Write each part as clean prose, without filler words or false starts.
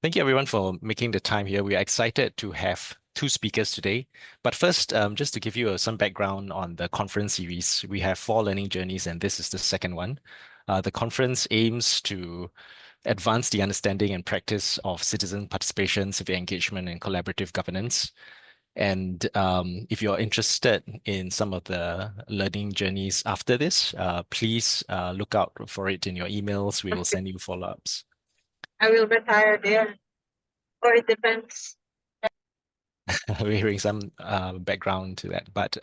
Thank you everyone for making the time here. We are excited to have two speakers today. But first, just to give you some background on the conference series, we have 4 learning journeys, and this is the second one. The conference aims to advance the understanding and practice of citizen participation, civic engagement, and collaborative governance. And if you're interested in some of the learning journeys after this, please look out for it in your emails. We will send you follow-ups. I will retire there, or it depends. We're hearing some background to that. But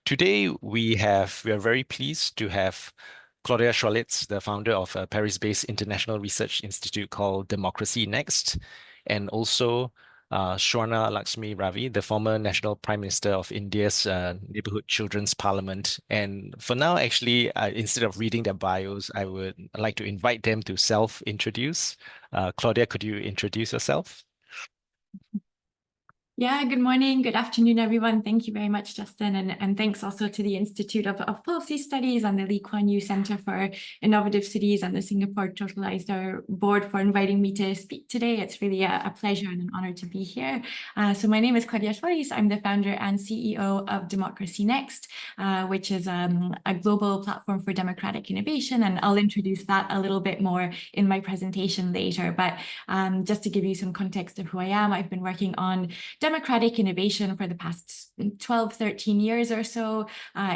today we are very pleased to have Claudia Chwalisz, the founder of a Paris-based international research institute called DemocracyNext, and also Swarnalakshmi Ravi, the former National Prime Minister of India's Neighborhood Children's Parliament. And for now, actually, instead of reading their bios, I would like to invite them to self-introduce. Claudia, could you introduce yourself? Yeah, good morning, good afternoon, everyone. Thank you very much, Justin. And thanks also to the Institute of Policy Studies and the Lee Kuan Yew Center for Innovative Cities and the Singapore Totalizer Board for inviting me to speak today. It's really a pleasure and an honor to be here. So my name is Claudia Chwalisz. I'm the founder and CEO of DemocracyNext, which is a global platform for democratic innovation. And I'll introduce that a little bit more in my presentation later. But just to give you some context of who I am, I've been working on democratic innovation for the past 12, 13 years or so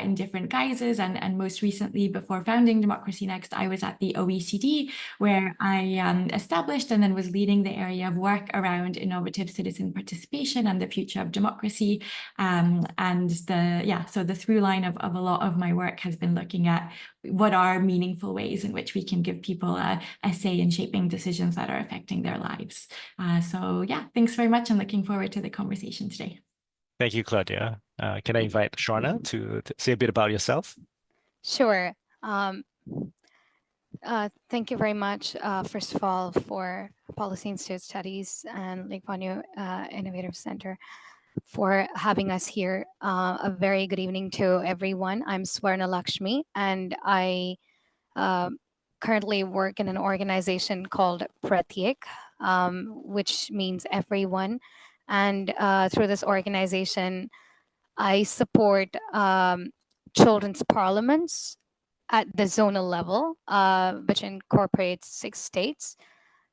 in different guises. And most recently, before founding DemocracyNext, I was at the OECD, where I established and then was leading the area of work around innovative citizen participation and the future of democracy. So the through line of a lot of my work has been looking at what are meaningful ways in which we can give people a say in shaping decisions that are affecting their lives. Thanks very much. I'm looking forward to the conversation today. Thank you, Claudia. Can I invite Swarna to say a bit about yourself? Sure. Thank you very much, first of all, for Policy Institute Studies and Lee Kuan Yew Innovative Center for having us here. A very good evening to everyone. I'm Swarnalakshmi, and I currently work in an organization called Pratyek, which means everyone. And through this organization, I support children's parliaments at the zonal level, which incorporates 6 states.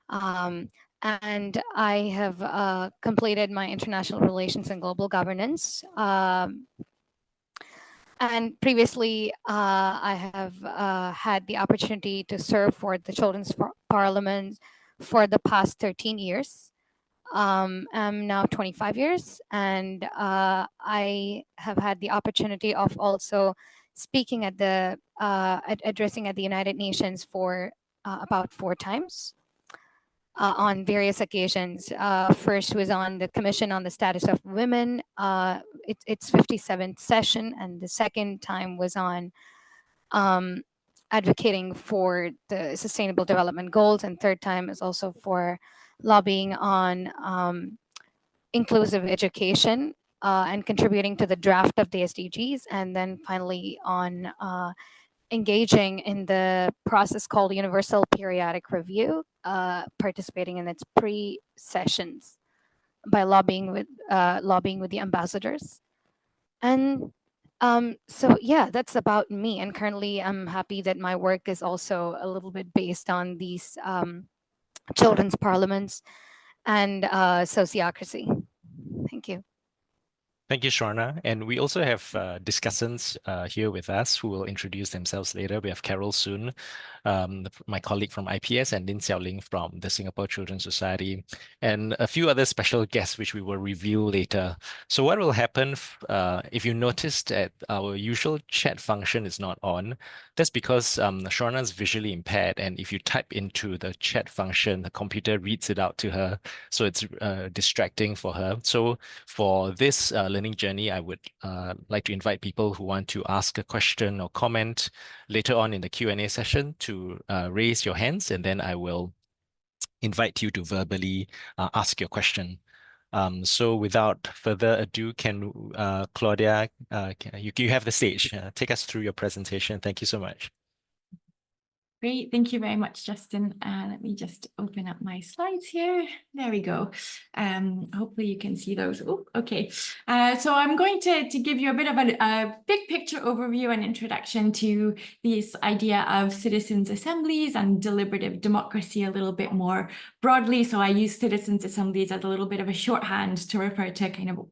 And I have completed my international relations and global governance. And previously, I have had the opportunity to serve for the Children's Parliament for the past 13 years. I'm now 25 years, and I have had the opportunity of also speaking at the addressing at the United Nations for about 4 times on various occasions. First was on the Commission on the Status of Women, its 57th session, and the second time was on advocating for the Sustainable Development Goals, and third time is also for lobbying on inclusive education and contributing to the draft of the SDGs, and then finally on engaging in the process called Universal Periodic Review, participating in its pre-sessions by lobbying with the ambassadors. And so yeah, that's about me. And currently I'm happy that my work is also a little bit based on these children's parliaments and sociocracy. Thank you. Thank you, Swarna. And we also have discussants here with us who will introduce themselves later. We have Carol Soon, my colleague from IPS, and Lin Xiaoling from the Singapore Children's Society, and a few other special guests which we will reveal later. So what will happen if you noticed that our usual chat function is not on? That's because Swarna is visually impaired, and if you type into the chat function, the computer reads it out to her, so it's distracting for her. So for this learning journey, I would like to invite people who want to ask a question or comment later on in the Q&A session to raise your hands, and then I will invite you to verbally ask your question. So without further ado, can Claudia, you have the stage. Take us through your presentation. Thank you so much. Great, thank you very much, Justin. Let me just open up my slides here. There we go. Hopefully you can see those. Oh, okay. So I'm going to give you a bit of a big picture overview and introduction to this idea of citizens' assemblies and deliberative democracy a little bit more broadly. So I use citizens' assemblies as a little bit of a shorthand to refer to kind of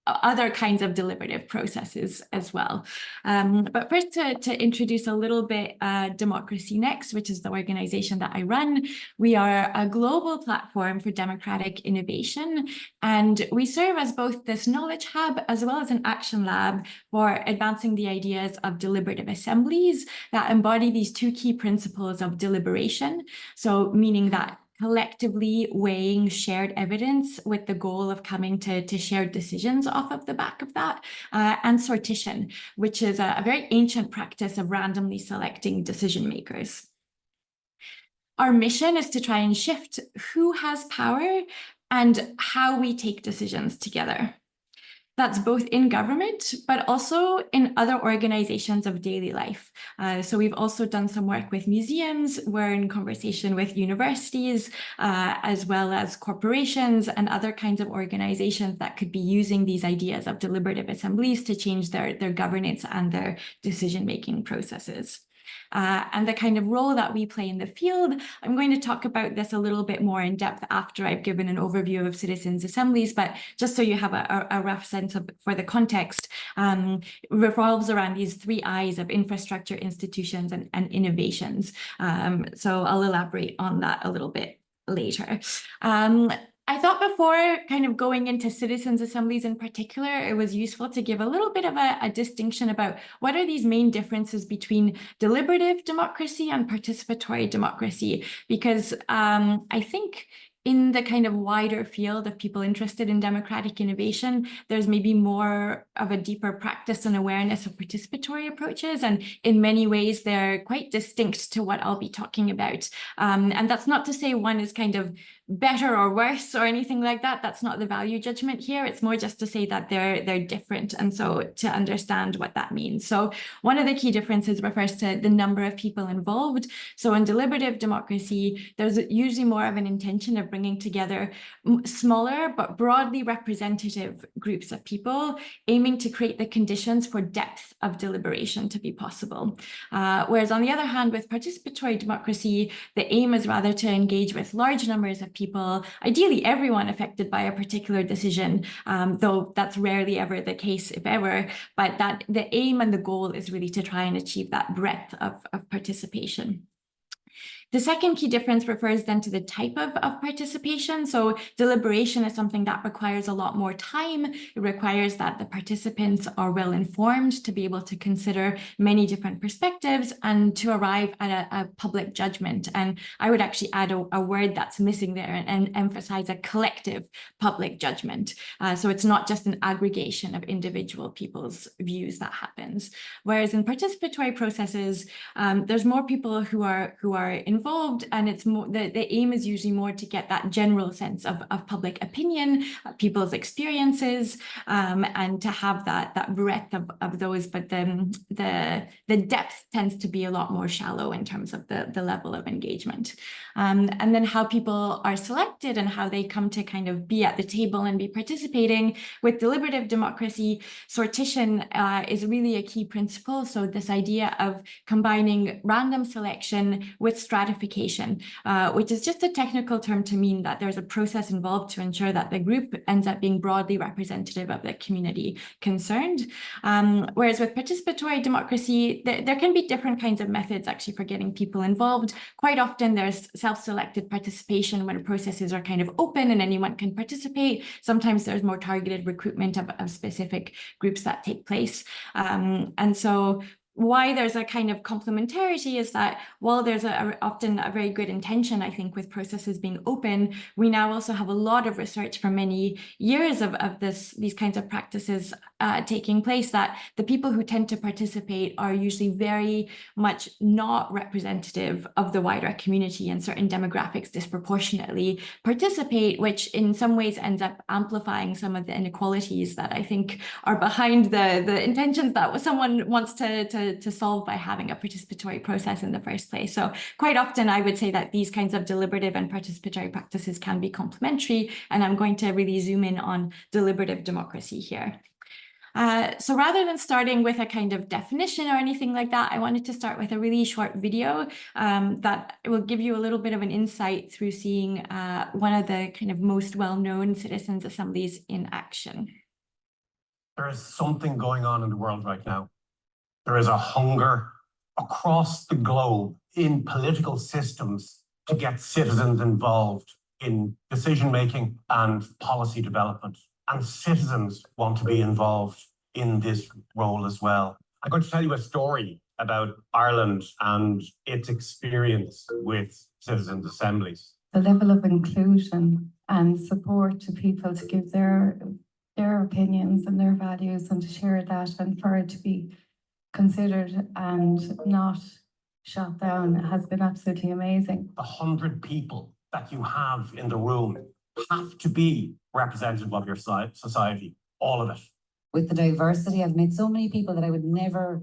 other kinds of deliberative processes as well. But first to introduce a little bit DemocracyNext, which is the organization that I run. We are a global platform for democratic innovation, and we serve as both this knowledge hub as well as an action lab for advancing the ideas of deliberative assemblies that embody these two key principles of deliberation. So meaning that collectively weighing shared evidence with the goal of coming to shared decisions off of the back of that, and sortition, which is a very ancient practice of randomly selecting decision makers. Our mission is to try and shift who has power and how we take decisions together. That's both in government, but also in other organizations of daily life. So we've also done some work with museums. We're in conversation with universities, as well as corporations and other kinds of organizations that could be using these ideas of deliberative assemblies to change their governance and their decision-making processes. And the kind of role that we play in the field. I'm going to talk about this a little bit more in depth after I've given an overview of citizens' assemblies, but just so you have a rough sense of for the context, revolves around these 3 I's of infrastructure, institutions, and innovations. So I'll elaborate on that a little bit later. I thought before kind of going into citizens' assemblies in particular, it was useful to give a little bit of a distinction about what are these main differences between deliberative democracy and participatory democracy, because I think in the kind of wider field of people interested in democratic innovation, there's maybe more of a deeper practice and awareness of participatory approaches. And in many ways, they're quite distinct to what I'll be talking about. And that's not to say one is kind of better or worse or anything like that. That's not the value judgment here. It's more just to say that they're different. And so to understand what that means. So one of the key differences refers to the number of people involved. So in deliberative democracy, there's usually more of an intention of bringing together smaller but broadly representative groups of people, aiming to create the conditions for depth of deliberation to be possible. Whereas on the other hand, with participatory democracy, the aim is rather to engage with large numbers of people, ideally everyone affected by a particular decision, though that's rarely ever the case, if ever, but that the aim and the goal is really to try and achieve that breadth of participation. The second key difference refers then to the type of participation. So deliberation is something that requires a lot more time. It requires that the participants are well informed to be able to consider many different perspectives and to arrive at a public judgment. And I would actually add a word that's missing there and emphasize a collective public judgment. So it's not just an aggregation of individual people's views that happens. Whereas in participatory processes, there's more people who are involved, and it's more the aim is usually more to get that general sense of public opinion, people's experiences, and to have that breadth of those. But then the depth tends to be a lot more shallow in terms of the level of engagement. And then how people are selected and how they come to kind of be at the table and be participating. With deliberative democracy, sortition is really a key principle. So this idea of combining random selection with stratification, which is just a technical term to mean that there's a process involved to ensure that the group ends up being broadly representative of the community concerned. Whereas with participatory democracy, there can be different kinds of methods actually for getting people involved. Quite often there's self-selected participation when processes are kind of open and anyone can participate. Sometimes there's more targeted recruitment of specific groups that take place. And so why there's a kind of complementarity is that while there's often a very good intention, I think, with processes being open, we now also have a lot of research for many years of these kinds of practices taking place, that the people who tend to participate are usually very much not representative of the wider community, and certain demographics disproportionately participate, which in some ways ends up amplifying some of the inequalities that I think are behind the intentions that someone wants to solve by having a participatory process in the first place. So quite often I would say that these kinds of deliberative and participatory practices can be complementary, and I'm going to really zoom in on deliberative democracy here. So rather than starting with a kind of definition or anything like that, I wanted to start with a really short video that will give you a little bit of an insight through seeing one of the kind of most well-known citizens' assemblies in action. There is something going on in the world right now. There is a hunger across the globe in political systems to get citizens involved in decision-making and policy development. And citizens want to be involved in this role as well. I'm going to tell you a story about Ireland and its experience with citizens' assemblies. The level of inclusion and support to people to give their opinions and their values and to share that, and for it to be considered and not shot down, has been absolutely amazing. The 100 people that you have in the room have to be representative of your society, all of it. With the diversity, I've met so many people that I would never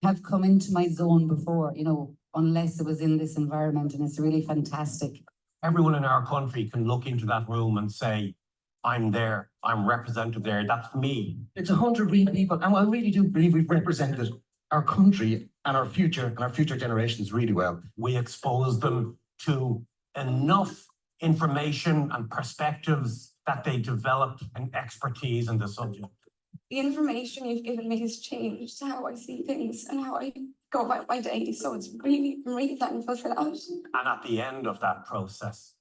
have come into my zone before, you know, unless it was in this environment, and it's really fantastic. Everyone in our country can look into that room and say, I'm there, I'm representative there, that's me. It's 100 real people, and I really do believe we've represented our country and our future generations really well. We expose them to enough information and perspectives that they develop an expertise in the subject. The information you've given me has changed how I see things and how I go about my day. So I'm really thankful for that. And at the end of that process,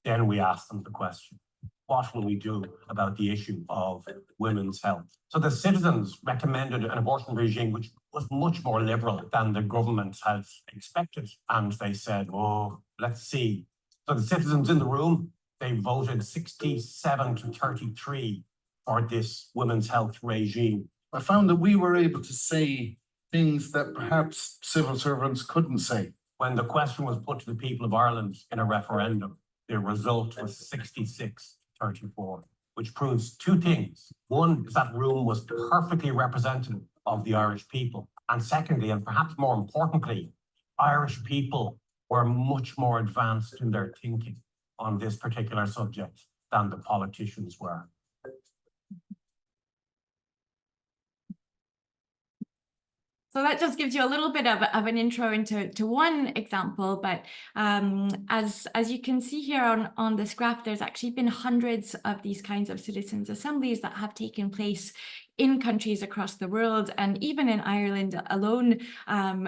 then we ask them the question, what will we do about the issue of women's health? So the citizens recommended an abortion regime which was much more liberal than the government had expected. And they said, oh, let's see. So the citizens in the room, they voted 67 to 33 for this women's health regime. I found that we were able to say things that perhaps civil servants couldn't say. When the question was put to the people of Ireland in a referendum, the result was 66-34, which proves two things. One is that room was perfectly representative of the Irish people. And secondly, and perhaps more importantly, Irish people were much more advanced in their thinking on this particular subject than the politicians were. So that just gives you a little bit of an intro into one example, but as you can see here on this graph, there's actually been hundreds of these kinds of citizens' assemblies that have taken place in countries across the world, and even in Ireland alone,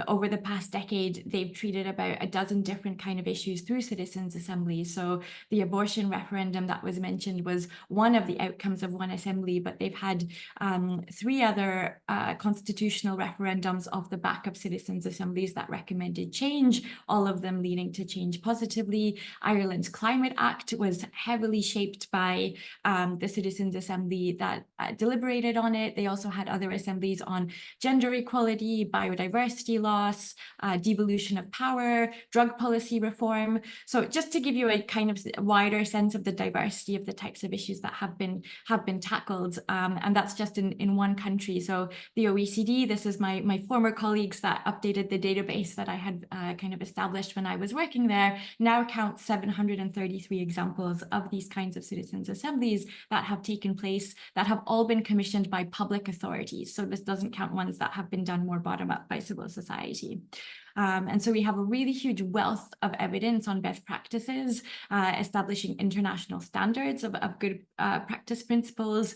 over the past decade, they've treated about a dozen different kind of issues through citizens' assemblies. So the abortion referendum that was mentioned was one of the outcomes of one assembly, but they've had 3 other constitutional referendums off the back of citizens' assemblies that recommended change, all of them leading to change positively. Ireland's Climate Act was heavily shaped by the citizens' assembly that deliberated on it. They also had other assemblies on gender equality, biodiversity loss, devolution of power, drug policy reform. So just to give you a kind of wider sense of the diversity of the types of issues that have been tackled, and that's just in one country. So the OECD, this is my former colleagues that updated the database that I had kind of established when I was working there, now count 733 examples of these kinds of citizens' assemblies that have taken place, that have all been commissioned by public authorities. So this doesn't count ones that have been done more bottom up by civil society. And so we have a really huge wealth of evidence on best practices, establishing international standards of good practice principles.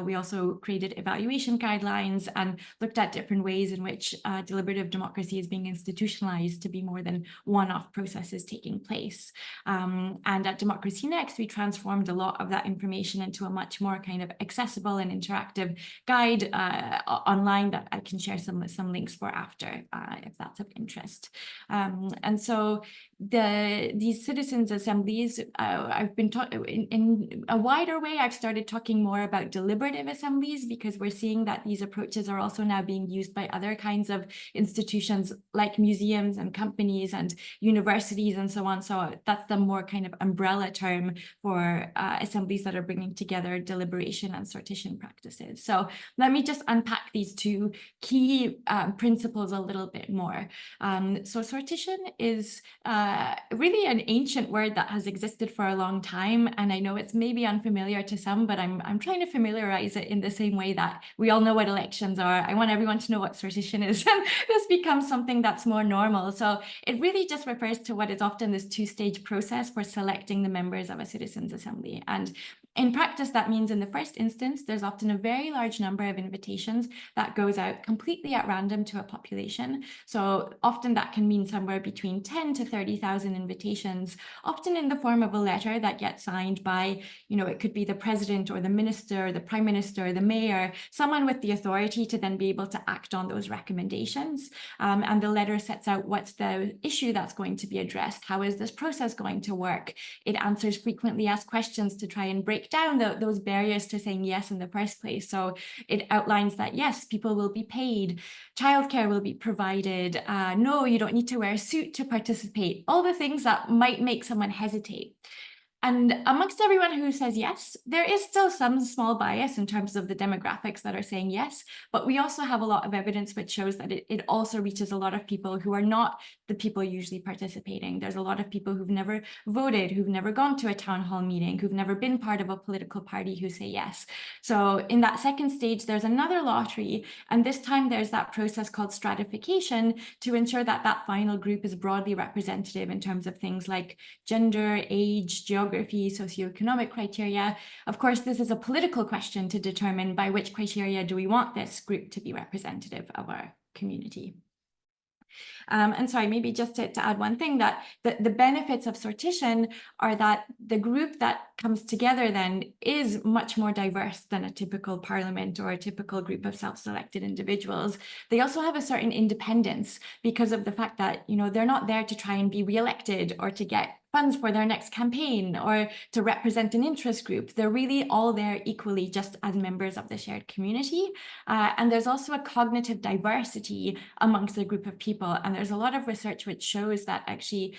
We also created evaluation guidelines and looked at different ways in which deliberative democracy is being institutionalized to be more than one-off processes taking place. And at DemocracyNext, we transformed a lot of that information into a much more kind of accessible and interactive guide online that I can share some links for after if that's of interest. And so these citizens' assemblies, I've been in a wider way, I've started talking more about deliberative assemblies, because we're seeing that these approaches are also now being used by other kinds of institutions like museums and companies and universities and so on. So that's the more kind of umbrella term for assemblies that are bringing together deliberation and sortition practices. So let me just unpack these two key principles a little bit more. So sortition is really an ancient word that has existed for a long time. And I know it's maybe unfamiliar to some, but I'm trying to familiarize it in the same way that we all know what elections are. I want everyone to know what sortition is. And this becomes something that's more normal. So it really just refers to what is often this two-stage process for selecting the members of a citizens' assembly. And in practice, that means in the first instance, there's often a very large number of invitations that goes out completely at random to a population. So often that can mean somewhere between 10 to 30,000 invitations, often in the form of a letter that gets signed by, it could be the president or the minister, the prime minister, the mayor, someone with the authority to then be able to act on those recommendations. And the letter sets out what's the issue that's going to be addressed. How is this process going to work? It answers frequently asked questions to try and break down those barriers to saying yes in the first place. So it outlines that, yes, people will be paid, childcare will be provided, no, you don't need to wear a suit to participate, all the things that might make someone hesitate. And amongst everyone who says yes, there is still some small bias in terms of the demographics that are saying yes, but we also have a lot of evidence which shows that it also reaches a lot of people who are not the people usually participating. There's a lot of people who've never voted, who've never gone to a town hall meeting, who've never been part of a political party who say yes. So in that second stage, there's another lottery, and this time there's that process called stratification to ensure that that final group is broadly representative in terms of things like gender, age, geography, socioeconomic criteria. Of course, this is a political question to determine by which criteria do we want this group to be representative of our community. And sorry, maybe just to add one thing, that the benefits of sortition are that the group that comes together then is much more diverse than a typical parliament or a typical group of self-selected individuals. They also have a certain independence because of the fact that, they're not there to try and be re-elected or to get funds for their next campaign or to represent an interest group. They're really all there equally just as members of the shared community. And there's also a cognitive diversity amongst a group of people. And there's a lot of research which shows that actually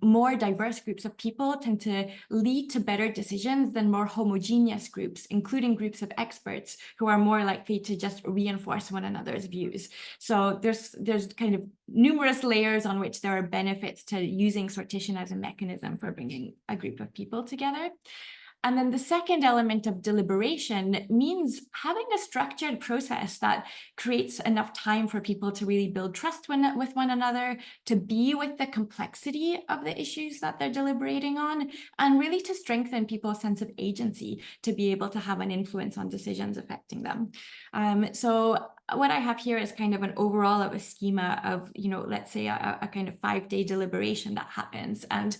more diverse groups of people tend to lead to better decisions than more homogeneous groups, including groups of experts who are more likely to just reinforce one another's views. So there's kind of numerous layers on which there are benefits to using sortition as a mechanism for bringing a group of people together. And then the second element of deliberation means having a structured process that creates enough time for people to really build trust with one another, to be with the complexity of the issues that they're deliberating on, and really to strengthen people's sense of agency to be able to have an influence on decisions affecting them. So what I have here is kind of an overall of a schema of, let's say a kind of 5-day deliberation that happens. And,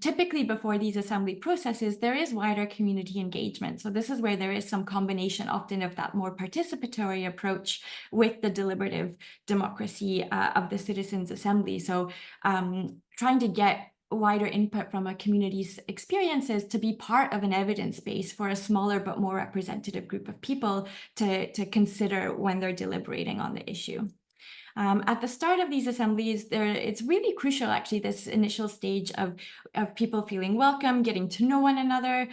typically before these assembly processes, there is wider community engagement. So this is where there is some combination often of that more participatory approach with the deliberative democracy of the citizens' assembly. So trying to get wider input from a community's experiences to be part of an evidence base for a smaller but more representative group of people to consider when they're deliberating on the issue. At the start of these assemblies, it's really crucial, actually, this initial stage of people feeling welcome, getting to know one another.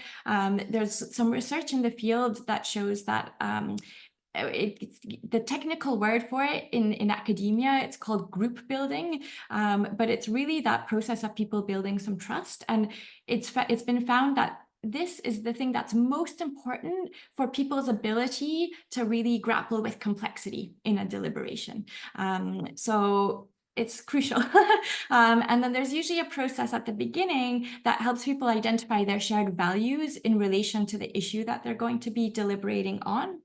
There's some research in the field that shows that it's the technical word for it in academia, it's called group building, but it's really that process of people building some trust. And it's been found that this is the thing that's most important for people's ability to really grapple with complexity in a deliberation. So it's crucial. And then there's usually a process at the beginning that helps people identify their shared values in relation to the issue that they're going to be deliberating on.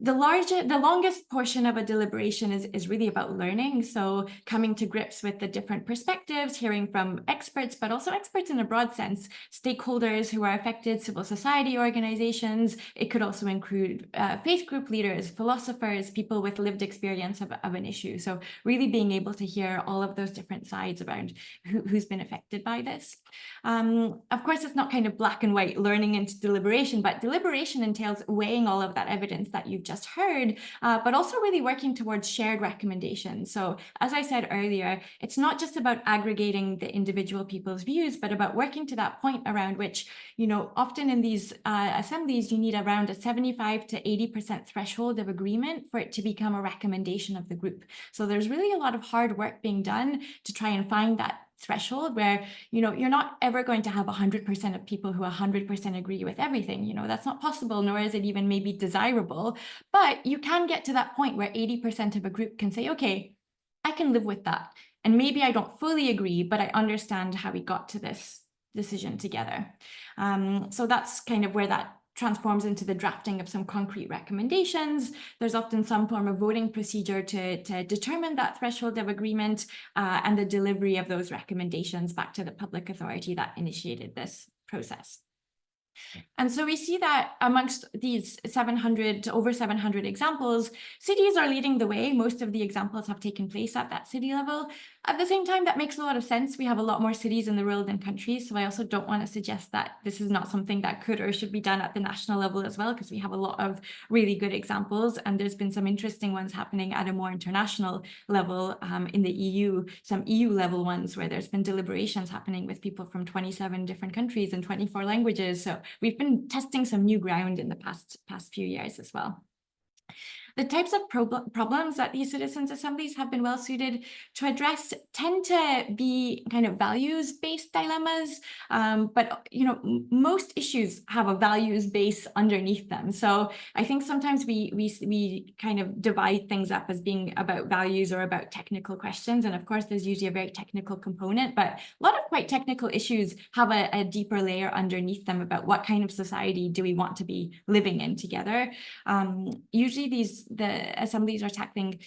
The longest portion of a deliberation is really about learning. So coming to grips with the different perspectives, hearing from experts, but also experts in a broad sense, stakeholders who are affected, civil society organizations. It could also include faith group leaders, philosophers, people with lived experience of an issue. So really being able to hear all of those different sides around who's been affected by this. Of course, it's not kind of black and white learning into deliberation, but deliberation entails weighing all of that evidence that you've just heard, but also really working towards shared recommendations. So as I said earlier, it's not just about aggregating the individual people's views, but about working to that point around which, you know, often in these assemblies, you need around a 75 to 80% threshold of agreement for it to become a recommendation of the group. So there's really a lot of hard work being done to try and find that threshold where, you know, you're not ever going to have 100% of people who 100% agree with everything. You know, that's not possible, nor is it even maybe desirable, but you can get to that point where 80% of a group can say, okay, I can live with that. And maybe I don't fully agree, but I understand how we got to this decision together. So that's kind of where that transforms into the drafting of some concrete recommendations. There's often some form of voting procedure to determine that threshold of agreement and the delivery of those recommendations back to the public authority that initiated this process. And so we see that amongst these over 700 examples, cities are leading the way. Most of the examples have taken place at that city level. At the same time, that makes a lot of sense. We have a lot more cities in the world than countries. So I also don't want to suggest that this is not something that could or should be done at the national level as well, because we have a lot of really good examples. And there's been some interesting ones happening at a more international level in the EU, some EU level ones where there's been deliberations happening with people from 27 different countries and 24 languages. So we've been testing some new ground in the past few years as well. The types of problems that these citizens' assemblies have been well suited to address tend to be kind of values-based dilemmas, but you know, most issues have a values base underneath them. So I think sometimes we kind of divide things up as being about values or about technical questions, and of course there's usually a very technical component, but a lot of quite technical issues have a deeper layer underneath them about what kind of society do we want to be living in together. Usually the assemblies are tackling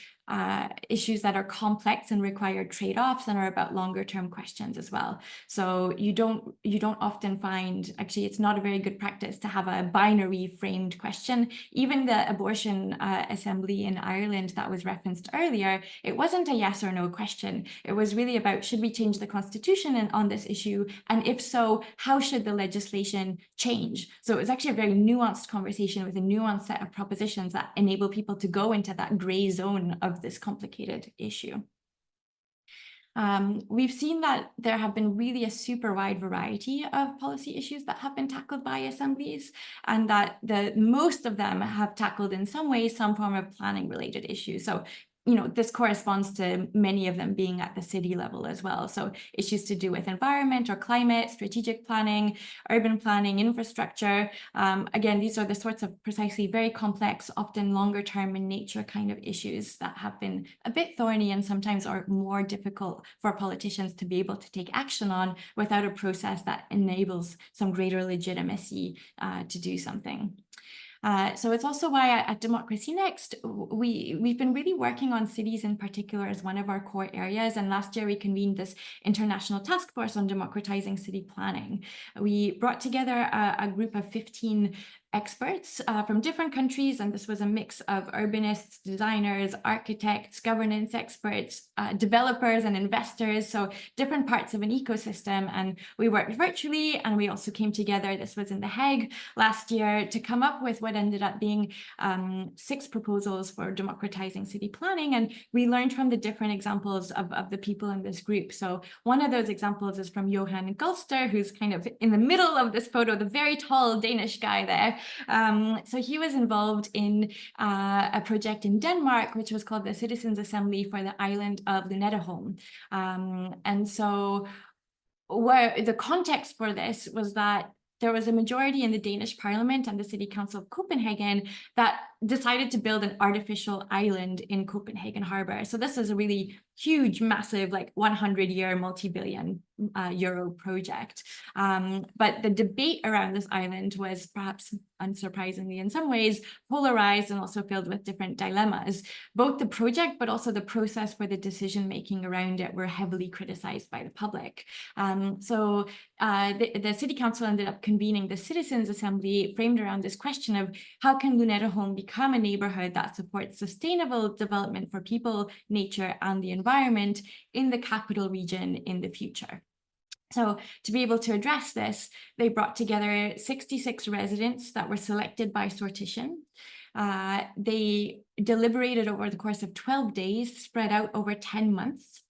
issues that are complex and require trade-offs and are about longer-term questions as well. So you don't often find, actually it's not a very good practice to have a binary framed question. Even the abortion assembly in Ireland that was referenced earlier, it wasn't a yes or no question. It was really about, should we change the constitution on this issue? And if so, how should the legislation change? So it was actually a very nuanced conversation with a nuanced set of propositions that enable people to go into that gray zone of this complicated issue. We've seen that there have been really a super wide variety of policy issues that have been tackled by assemblies, and that most of them have tackled in some way some form of planning related issue. So you know, this corresponds to many of them being at the city level as well. So issues to do with environment or climate, strategic planning, urban planning, infrastructure. Again, these are the sorts of precisely very complex, often longer term in nature kind of issues that have been a bit thorny and sometimes are more difficult for politicians to be able to take action on without a process that enables some greater legitimacy to do something. So it's also why at DemocracyNext, we've been really working on cities in particular as one of our core areas. And last year we convened this international task force on democratizing city planning. We brought together a group of 15 experts from different countries, and this was a mix of urbanists, designers, architects, governance experts, developers and investors, so different parts of an ecosystem. And we worked virtually, and we also came together, this was in The Hague last year, to come up with what ended up being 6 proposals for democratizing city planning. And we learned from the different examples of the people in this group. So one of those examples is from Johan Gulster, who's kind of in the middle of this photo, the very tall Danish guy there. So he was involved in a project in Denmark, which was called the Citizens Assembly for the island of Lynetteholm. And so where the context for this was that there was a majority in the Danish parliament and the city council of Copenhagen that decided to build an artificial island in Copenhagen Harbor. So this is a really huge, massive, like 100-year, multi-billion euro project. But the debate around this island was, perhaps unsurprisingly in some ways, polarized and also filled with different dilemmas. Both the project, but also the process for the decision-making around it were heavily criticized by the public. So the city council ended up convening the Citizens Assembly framed around this question of how can Lynetteholm become a neighborhood that supports sustainable development for people, nature, and the environment in the capital region in the future. So to be able to address this, they brought together 66 residents that were selected by sortition. They deliberated over the course of 12 days, spread out over 10 months.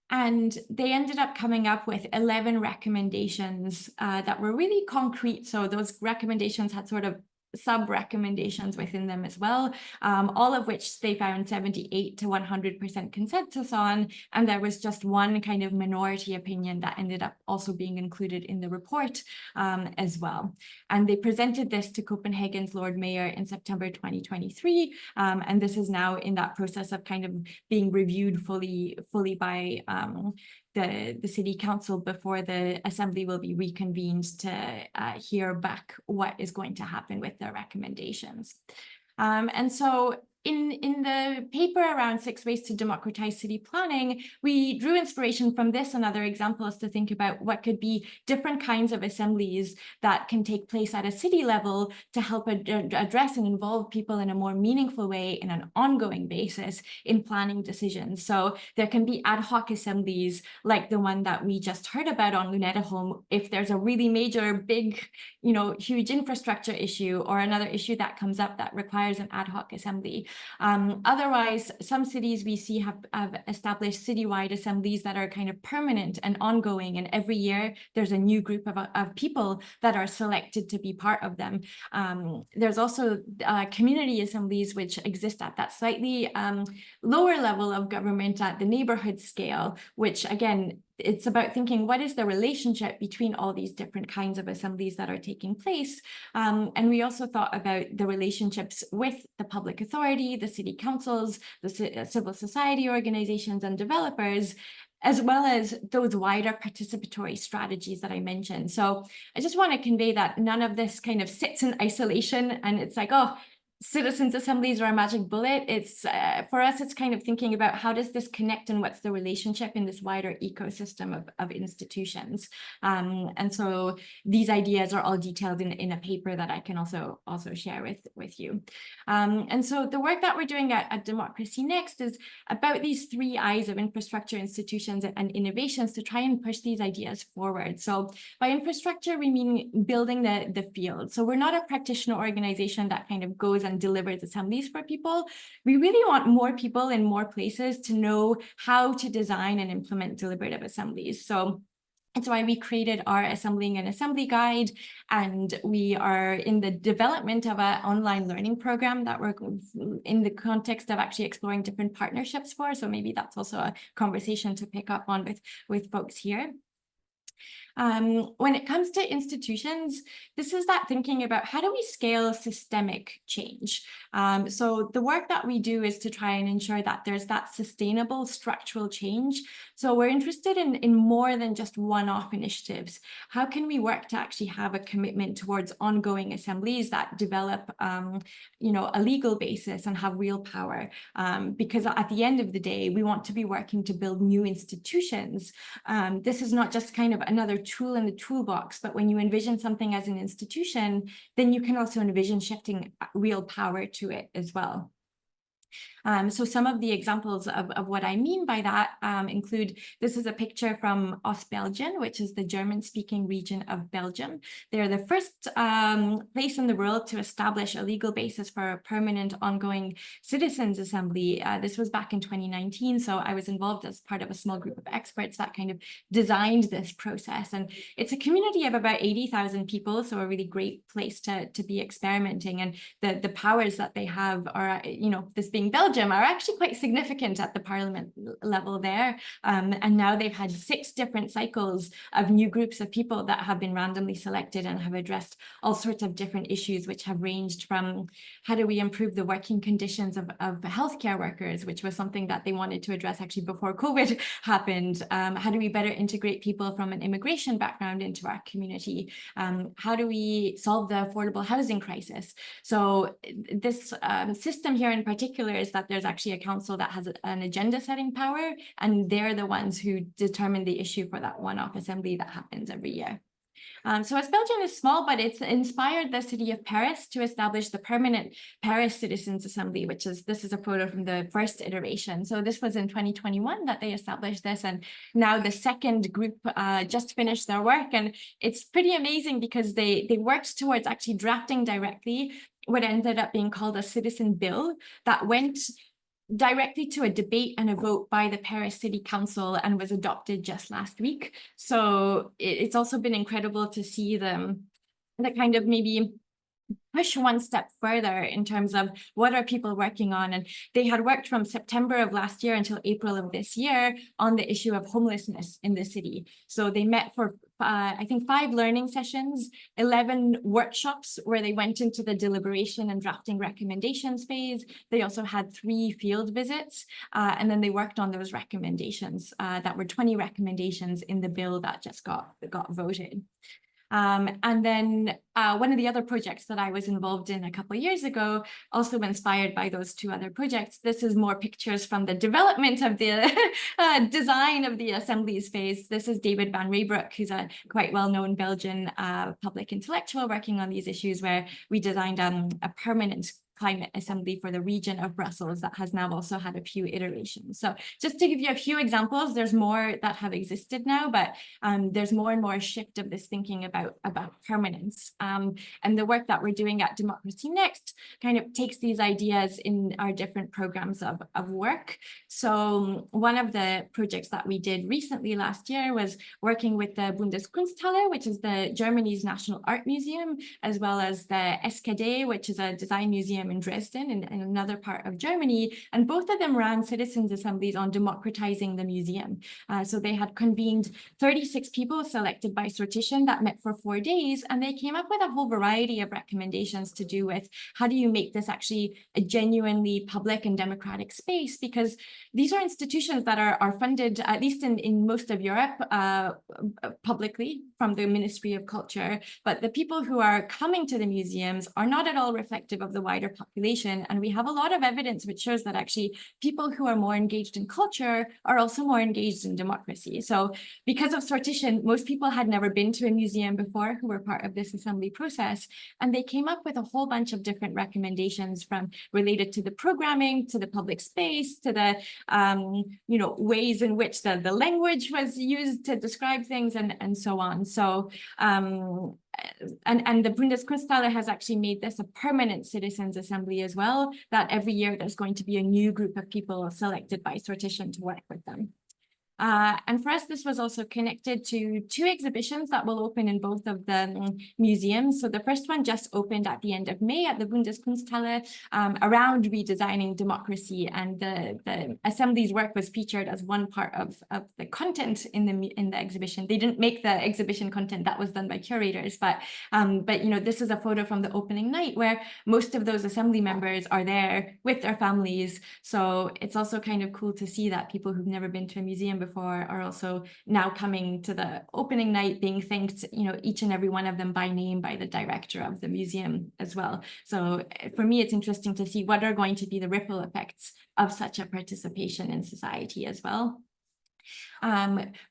And they ended up coming up with 11 recommendations that were really concrete. So those recommendations had sort of sub-recommendations within them as well, all of which they found 78 to 100% consensus on, and there was just one kind of minority opinion that ended up also being included in the report as well. And they presented this to Copenhagen's Lord Mayor in September 2023, and this is now in that process of kind of being reviewed fully by the city council before the assembly will be reconvened to hear back what is going to happen with their recommendations. And so in the paper around 6 ways to democratize city planning, we drew inspiration from this and other examples to think about what could be different kinds of assemblies that can take place at a city level to help address and involve people in a more meaningful way in an ongoing basis in planning decisions. So there can be ad hoc assemblies like the one that we just heard about on Lynetteholm if there's a really major, big, huge infrastructure issue or another issue that comes up that requires an ad hoc assembly. Otherwise, some cities we see have established citywide assemblies that are kind of permanent and ongoing, and every year there's a new group of people that are selected to be part of them. There's also community assemblies which exist at that slightly lower level of government at the neighborhood scale, which again, it's about thinking what is the relationship between all these different kinds of assemblies that are taking place. And we also thought about the relationships with the public authority, the city councils, the civil society organizations and developers, as well as those wider participatory strategies that I mentioned. So I just want to convey that none of this kind of sits in isolation and it's like, oh, citizens assemblies are a magic bullet. It's for us, it's kind of thinking about how does this connect and what's the relationship in this wider ecosystem of institutions. And so these ideas are all detailed in a paper that I can also share with you. And so the work that we're doing at DemocracyNext is about these 3 I's of infrastructure, institutions, and innovations to try and push these ideas forward. So by infrastructure, we mean building the field. So we're not a practitioner organization that kind of goes and delivers assemblies for people. We really want more people in more places to know how to design and implement deliberative assemblies. So it's why we created our Assembling and Assembly Guide, and we are in the development of an online learning program that we're in the context of actually exploring different partnerships for. So maybe that's also a conversation to pick up on with folks here. When it comes to institutions, this is that thinking about how do we scale systemic change? So the work that we do is to try and ensure that there's that sustainable structural change. So we're interested in more than just one-off initiatives. How can we work to actually have a commitment towards ongoing assemblies that develop, a legal basis and have real power? Because at the end of the day, we want to be working to build new institutions. This is not just kind of another tool in the toolbox, but when you envision something as an institution, then you can also envision shifting real power to it as well. So some of the examples of what I mean by that include, this is a picture from Ostbelgien, which is the German-speaking region of Belgium. They're the first place in the world to establish a legal basis for a permanent ongoing citizens assembly. This was back in 2019, so I was involved as part of a small group of experts that kind of designed this process. And it's a community of about 80,000 people, so a really great place to be experimenting. And the powers that they have are, this being Belgium, Belgium are actually quite significant at the parliament level there. And now they've had 6 different cycles of new groups of people that have been randomly selected and have addressed all sorts of different issues, which have ranged from how do we improve the working conditions of healthcare workers, which was something that they wanted to address actually before COVID happened. How do we better integrate people from an immigration background into our community? How do we solve the affordable housing crisis? So this system here in particular is that there's actually a council that has an agenda setting power, and they're the ones who determine the issue for that one-off assembly that happens every year. So as Belgium is small, but it's inspired the city of Paris to establish the permanent Paris Citizens Assembly, this is a photo from the first iteration. So this was in 2021 that they established this, and now the second group just finished their work. And it's pretty amazing because they worked towards actually drafting directly what ended up being called a citizen bill that went directly to a debate and a vote by the Paris City Council and was adopted just last week. So it's also been incredible to see them that kind of maybe push one step further in terms of what are people working on. And they had worked from September of last year until April of this year on the issue of homelessness in the city. So they met for I think 5 learning sessions, 11 workshops where they went into the deliberation and drafting recommendations phase. They also had 3 field visits, and then they worked on those recommendations that were 20 recommendations in the bill that just got voted. And then one of the other projects that I was involved in a couple of years ago, also inspired by those 2 other projects. This is more pictures from the development of the design of the assemblies phase. This is David van Reybrouck, who's a quite well-known Belgian public intellectual working on these issues, where we designed a permanent climate assembly for the region of Brussels that has now also had a few iterations. So just to give you a few examples, there's more that have existed now, but there's more and more shift of this thinking about permanence. And the work that we're doing at DemocracyNext kind of takes these ideas in our different programs of work. So one of the projects that we did recently last year was working with the Bundeskunsthalle, which is Germany's national art museum, as well as the SKD, which is a design museum in Dresden in another part of Germany, and both of them ran citizens' assemblies on democratizing the museum. So they had convened 36 people selected by sortition that met for 4 days, and they came up with a whole variety of recommendations to do with how do you make this actually a genuinely public and democratic space, because these are institutions that are funded, at least in most of Europe, publicly from the Ministry of Culture, but the people who are coming to the museums are not at all reflective of the wider population. And we have a lot of evidence which shows that actually people who are more engaged in culture are also more engaged in democracy. So because of sortition, most people had never been to a museum before who were part of this assembly process. And they came up with a whole bunch of different recommendations from related to the programming, to the public space, to the ways in which the language was used to describe things and so on. So and the Bundeskunsthalle has actually made this a permanent citizens assembly as well, that every year there's going to be a new group of people selected by sortition to work with them. And for us, this was also connected to 2 exhibitions that will open in both of the museums. So the first one just opened at the end of May at the Bundeskunsthalle around redesigning democracy, and the assembly's work was featured as one part of the content in the exhibition. They didn't make the exhibition content, that was done by curators, but this is a photo from the opening night where most of those assembly members are there with their families. So it's also kind of cool to see that people who've never been to a museum before are also now coming to the opening night, being thanked, each and every one of them by name by the director of the museum as well. So for me, it's interesting to see what are going to be the ripple effects of such a participation in society as well.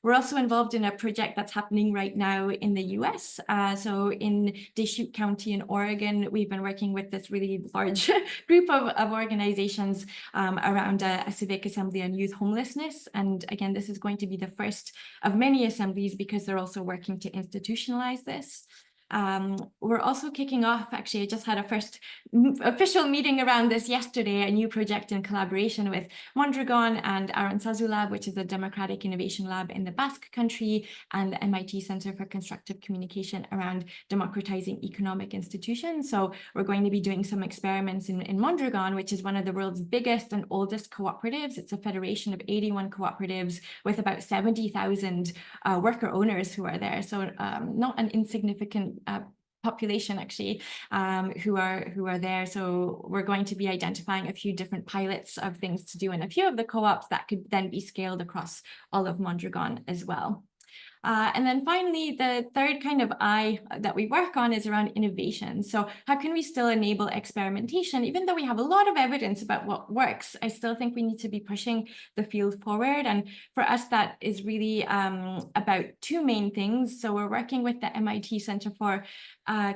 We're also involved in a project that's happening right now in the US. So in Deschutes County in Oregon, we've been working with this really large group of organizations around a civic assembly on youth homelessness. And again, this is going to be the first of many assemblies because they're also working to institutionalize this. We're also kicking off, actually, I just had a first official meeting around this yesterday, a new project in collaboration with Mondragon and Aranzazu Lab, which is a democratic innovation lab in the Basque Country, and the MIT Center for Constructive Communication around democratizing economic institutions. So we're going to be doing some experiments in Mondragon, which is one of the world's biggest and oldest cooperatives. It's a federation of 81 cooperatives with about 70,000 worker owners who are there. So not an insignificant population actually who are there. So we're going to be identifying a few different pilots of things to do in a few of the co-ops that could then be scaled across all of Mondragon as well. And then finally, the third kind of eye that we work on is around innovation. So how can we still enable experimentation? Even though we have a lot of evidence about what works, I still think we need to be pushing the field forward. And for us, that is really about two main things. So we're working with the MIT Center for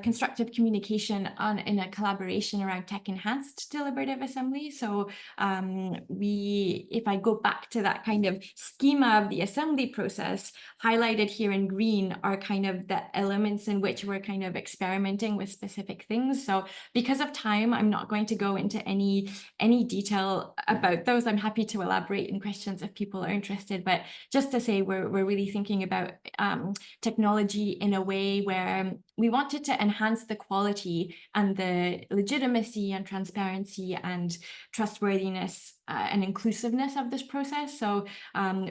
Constructive Communication in a collaboration around tech-enhanced deliberative assembly. So if I go back to that kind of schema of the assembly process, highlighted here in green are kind of the elements in which we're kind of experimenting with specific things. So because of time, I'm not going to go into any detail about those. I'm happy to elaborate in questions if people are interested, but just to say we're really thinking about technology in a way where we wanted to enhance the quality and the legitimacy and transparency and trustworthiness and inclusiveness of this process. So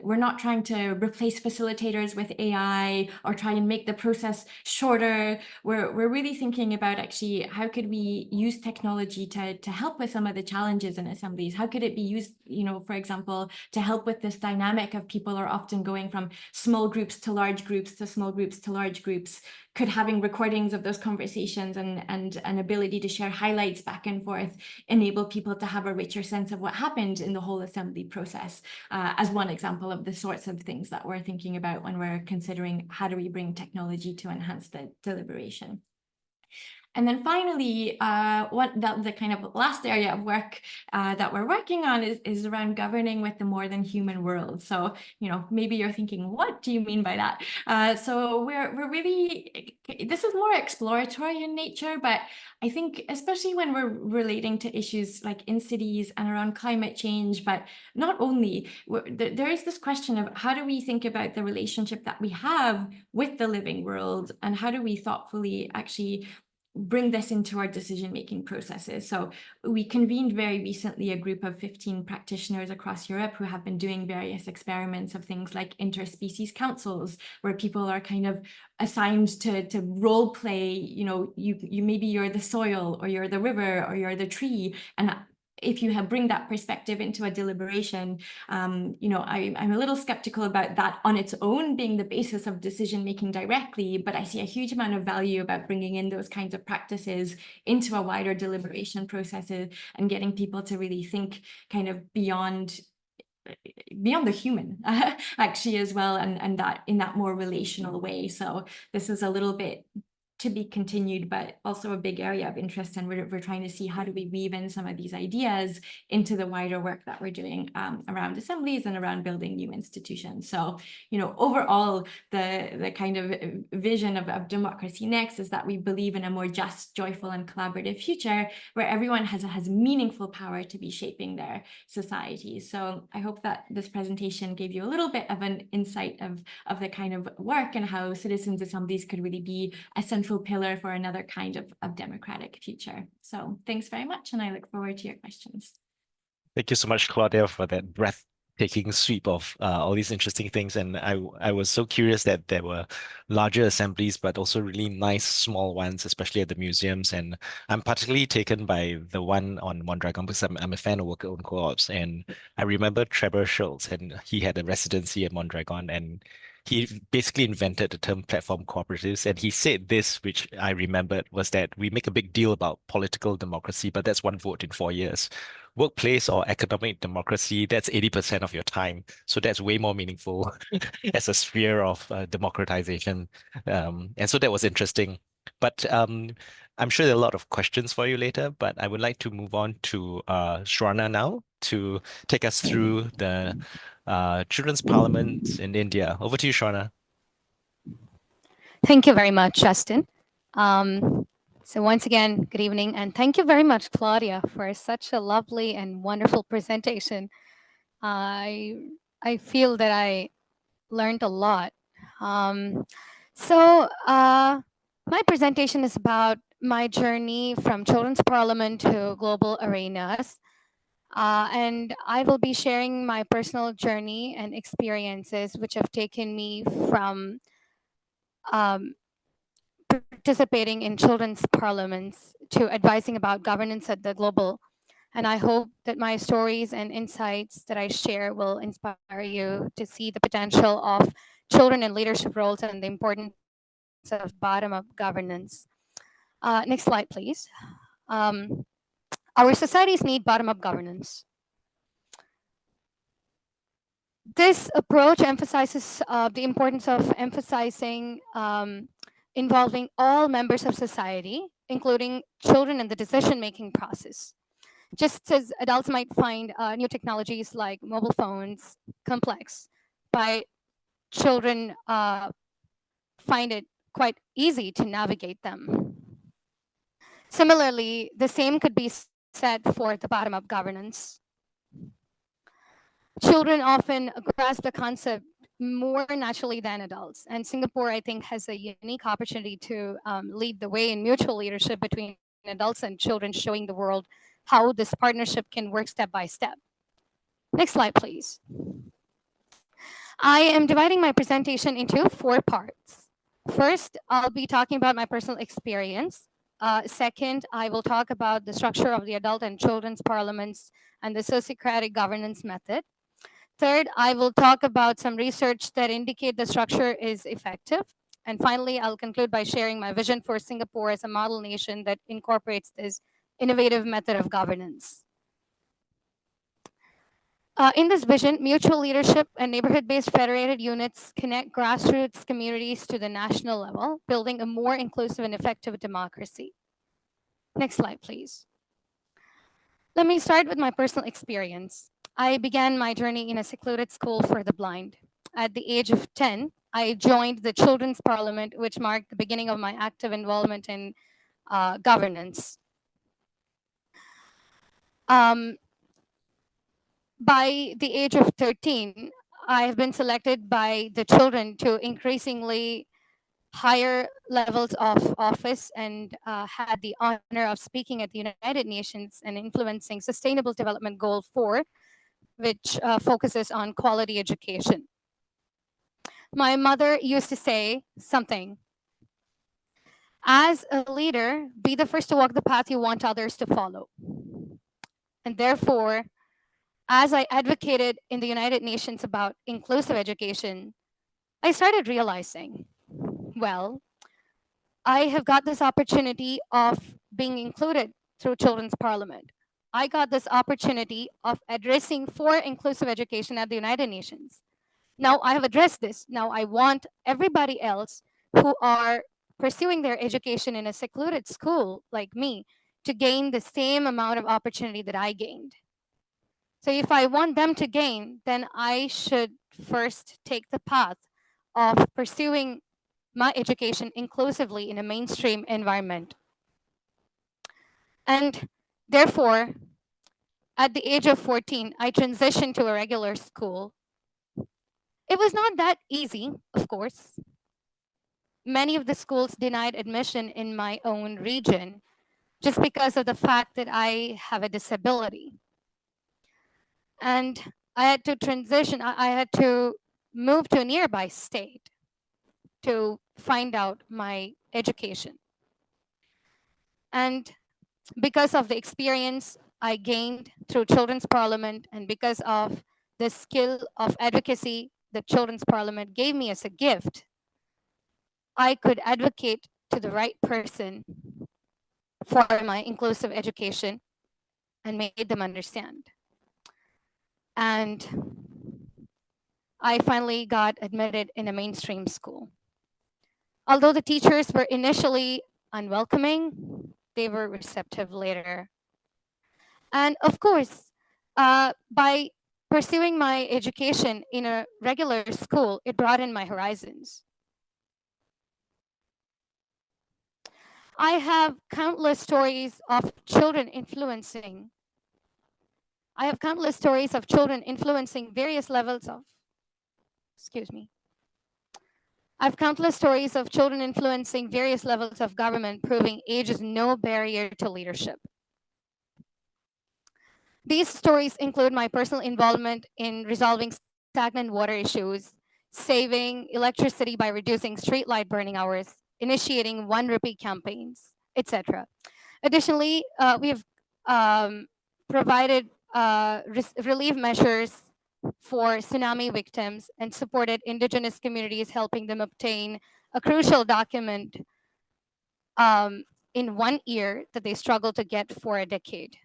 we're not trying to replace facilitators with AI or try and make the process shorter. We're really thinking about actually how could we use technology to help with some of the challenges in assemblies? How could it be used, for example, to help with this dynamic of people are often going from small groups to large groups to small groups to large groups? Could having recordings of those conversations and an ability to share highlights back and forth enable people to have a richer sense of what happened in the whole assembly process, as one example of the sorts of things that we're thinking about when we're considering how do we bring technology to enhance the deliberation. And then finally, the kind of last area of work that we're working on is around governing with the more than human world. So, maybe you're thinking, what do you mean by that? So we're really, this is more exploratory in nature, but I think especially when we're relating to issues like in cities and around climate change, but not only, there is this question of how do we think about the relationship that we have with the living world, and how do we thoughtfully actually bring this into our decision-making processes. So we convened very recently a group of 15 practitioners across Europe who have been doing various experiments of things like interspecies councils, where people are kind of assigned to role play, you maybe you're the soil, or you're the river, or you're the tree, and if you bring that perspective into a deliberation, I'm a little skeptical about that on its own being the basis of decision-making directly, but I see a huge amount of value about bringing in those kinds of practices into a wider deliberation processes and getting people to really think kind of beyond the human actually as well, and that in that more relational way. So this is a little bit to be continued, but also a big area of interest, and we're trying to see how do we weave in some of these ideas into the wider work that we're doing around assemblies and around building new institutions. So, overall, the kind of vision of Democracy Next is that we believe in a more just, joyful, and collaborative future where everyone has meaningful power to be shaping their societies. So I hope that this presentation gave you a little bit of an insight of the kind of work and how citizens' assemblies could really be a central pillar for another kind of democratic future. So thanks very much, and I look forward to your questions. Thank you so much, Claudia, for that breathtaking sweep of all these interesting things. And I was so curious that there were larger assemblies, but also really nice small ones, especially at the museums. And I'm particularly taken by the one on Mondragon because I'm a fan of worker-owned co-ops. And I remember Trevor Schultz, and he had a residency at Mondragon, and he basically invented the term platform cooperatives. And he said this, which I remembered, was that we make a big deal about political democracy, but that's one vote in 4 years. Workplace or economic democracy, that's 80% of your time. So that's way more meaningful as a sphere of democratization. And so that was interesting. But I'm sure there are a lot of questions for you later, but I would like to move on to Swarna now to take us through the Children's Parliament in India. Over to you, Swarna. Thank you very much, Justin. So once again, good evening, and thank you very much, Claudia, for such a lovely and wonderful presentation. I feel that I learned a lot. My presentation is about my journey from Children's Parliament to global arenas. And I will be sharing my personal journey and experiences which have taken me from participating in children's parliaments to advising about governance at the global. And I hope that my stories and insights that I share will inspire you to see the potential of children in leadership roles and the importance of bottom-up governance. Next slide, please. Our societies need bottom-up governance. This approach emphasizes the importance of emphasizing involving all members of society, including children in the decision-making process. Just as adults might find new technologies like mobile phones complex, children find it quite easy to navigate them. Similarly, the same could be said for the bottom-up governance. Children often grasp the concept more naturally than adults. And Singapore, I think, has a unique opportunity to lead the way in mutual leadership between adults and children, showing the world how this partnership can work step by step. Next slide, please. I am dividing my presentation into 4 parts. First, I'll be talking about my personal experience. Second, I will talk about the structure of the adult and children's parliaments and the sociocratic governance method. Third, I will talk about some research that indicate the structure is effective. And finally, I'll conclude by sharing my vision for Singapore as a model nation that incorporates this innovative method of governance. In this vision, mutual leadership and neighborhood-based federated units connect grassroots communities to the national level, building a more inclusive and effective democracy. Next slide, please. Let me start with my personal experience. I began my journey in a secluded school for the blind. At the age of 10, I joined the Children's Parliament, which marked the beginning of my active involvement in governance. By the age of 13, I have been selected by the children to increasingly higher levels of office and had the honor of speaking at the United Nations and influencing Sustainable Development Goal 4, which focuses on quality education. My mother used to say something. As a leader, be the first to walk the path you want others to follow. And therefore, as I advocated in the United Nations about inclusive education, I started realizing, well, I have got this opportunity of being included through Children's Parliament. I got this opportunity of addressing for inclusive education at the United Nations. Now I have addressed this. Now I want everybody else who are pursuing their education in a secluded school like me to gain the same amount of opportunity that I gained. So if I want them to gain, then I should first take the path of pursuing my education inclusively in a mainstream environment. And therefore, at the age of 14, I transitioned to a regular school. It was not that easy, of course. Many of the schools denied admission in my own region just because of the fact that I have a disability. And I had to transition, I had to move to a nearby state to find out my education. And because of the experience I gained through Children's Parliament and because of the skill of advocacy that Children's Parliament gave me as a gift, I could advocate to the right person for my inclusive education and made them understand. And I finally got admitted in a mainstream school. Although the teachers were initially unwelcoming, they were receptive later. And of course, by pursuing my education in a regular school, it broadened my horizons. I have countless stories of children influencing. I have countless stories of children influencing various levels of, excuse me. I have countless stories of children influencing various levels of government, proving age is no barrier to leadership. These stories include my personal involvement in resolving stagnant water issues, saving electricity by reducing streetlight burning hours, initiating 1 rupee campaigns, etc. Additionally, we have provided relief measures for tsunami victims and supported indigenous communities, helping them obtain a crucial document in 1 year that they struggled to get for a decade.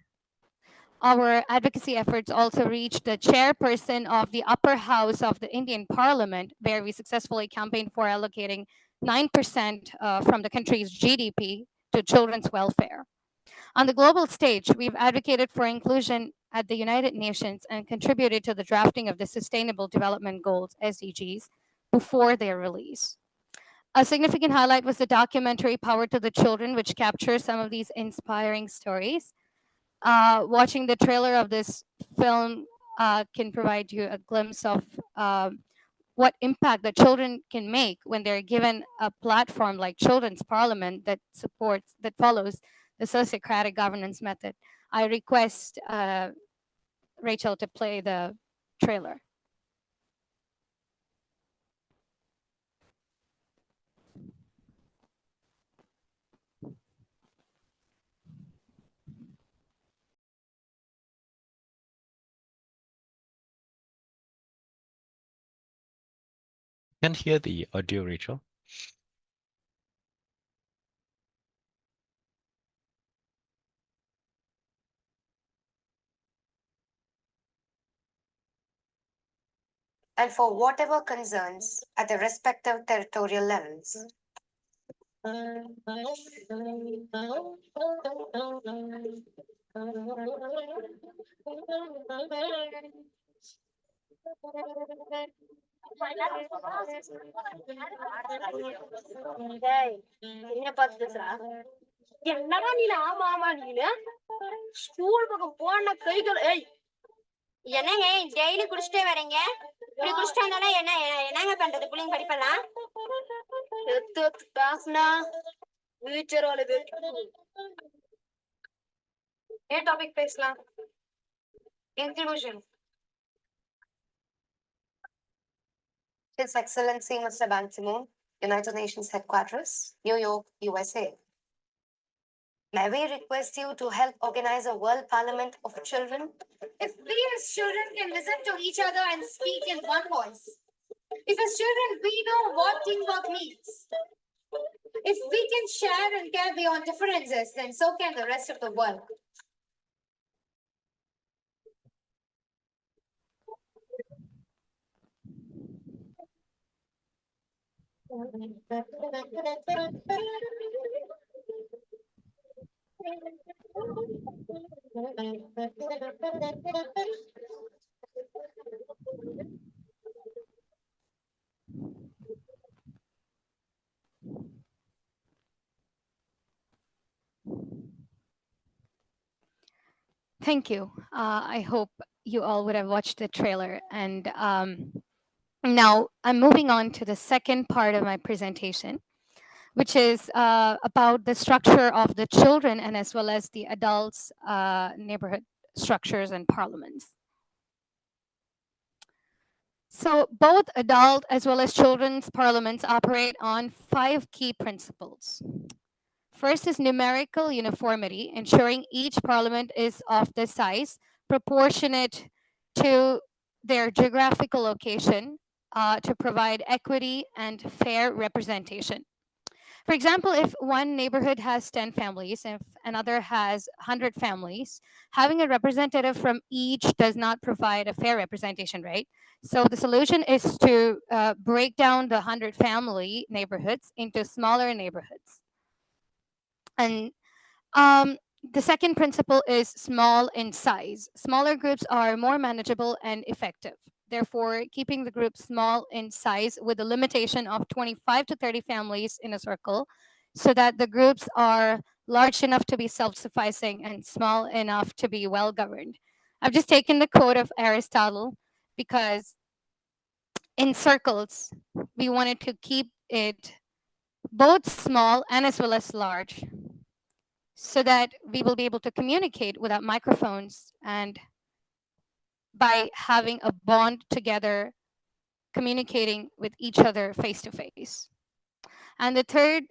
Our advocacy efforts also reached the chairperson of the upper house of the Indian Parliament, where we successfully campaigned for allocating 9% from the country's GDP to children's welfare. On the global stage, we've advocated for inclusion at the United Nations and contributed to the drafting of the Sustainable Development Goals, SDGs, before their release. A significant highlight was the documentary Power to the Children, which captures some of these inspiring stories. Watching the trailer of this film can provide you a glimpse of what impact the children can make when they're given a platform like Children's Parliament that follows the sociocratic governance method. I request Rachel to play the trailer. Can't hear the audio, Rachel. And for whatever concerns at the respective territorial levels. என்னடா நீ ஆமா நீனு school பக்கம் போன கைகள் ஏய் என்னங்க daily குடிச்சிட்டே வரீங்க இப்படி குடிச்சிட்டு வந்தாலும் என்னங்க பண்றது பிள்ளைங்க படிப்பெல்லாம் பேசுனா ஃபியூச்சரோட ஏன் டாபிக் பேசலாம் inclusion. His Excellency Mr. Ban Ki-moon, United Nations Headquarters, New York, USA. May we request you to help organize a World Parliament of Children? If we as children can listen to each other and speak in one voice, if as children we know what teamwork means, if we can share and care beyond differences, then so can the rest of the world. Thank you. I hope you all would have watched the trailer. And now I'm moving on to the second part of my presentation, which is about the structure of the children and as well as the adults' neighborhood structures and parliaments. So both adult as well as children's parliaments operate on 5 key principles. First is numerical uniformity, ensuring each parliament is of the size proportionate to their geographical location to provide equity and fair representation. For example, if one neighborhood has 10 families, if another has 100 families, having a representative from each does not provide a fair representation, right? So the solution is to break down the 100 family neighborhoods into smaller neighborhoods. And the second principle is small in size. Smaller groups are more manageable and effective. Therefore, keeping the group small in size with a limitation of 25 to 30 families in a circle so that the groups are large enough to be self-sufficing and small enough to be well-governed. I've just taken the quote of Aristotle because in circles, we wanted to keep it both small and as well as large so that we will be able to communicate without microphones and by having a bond together, communicating with each other face to face. And the third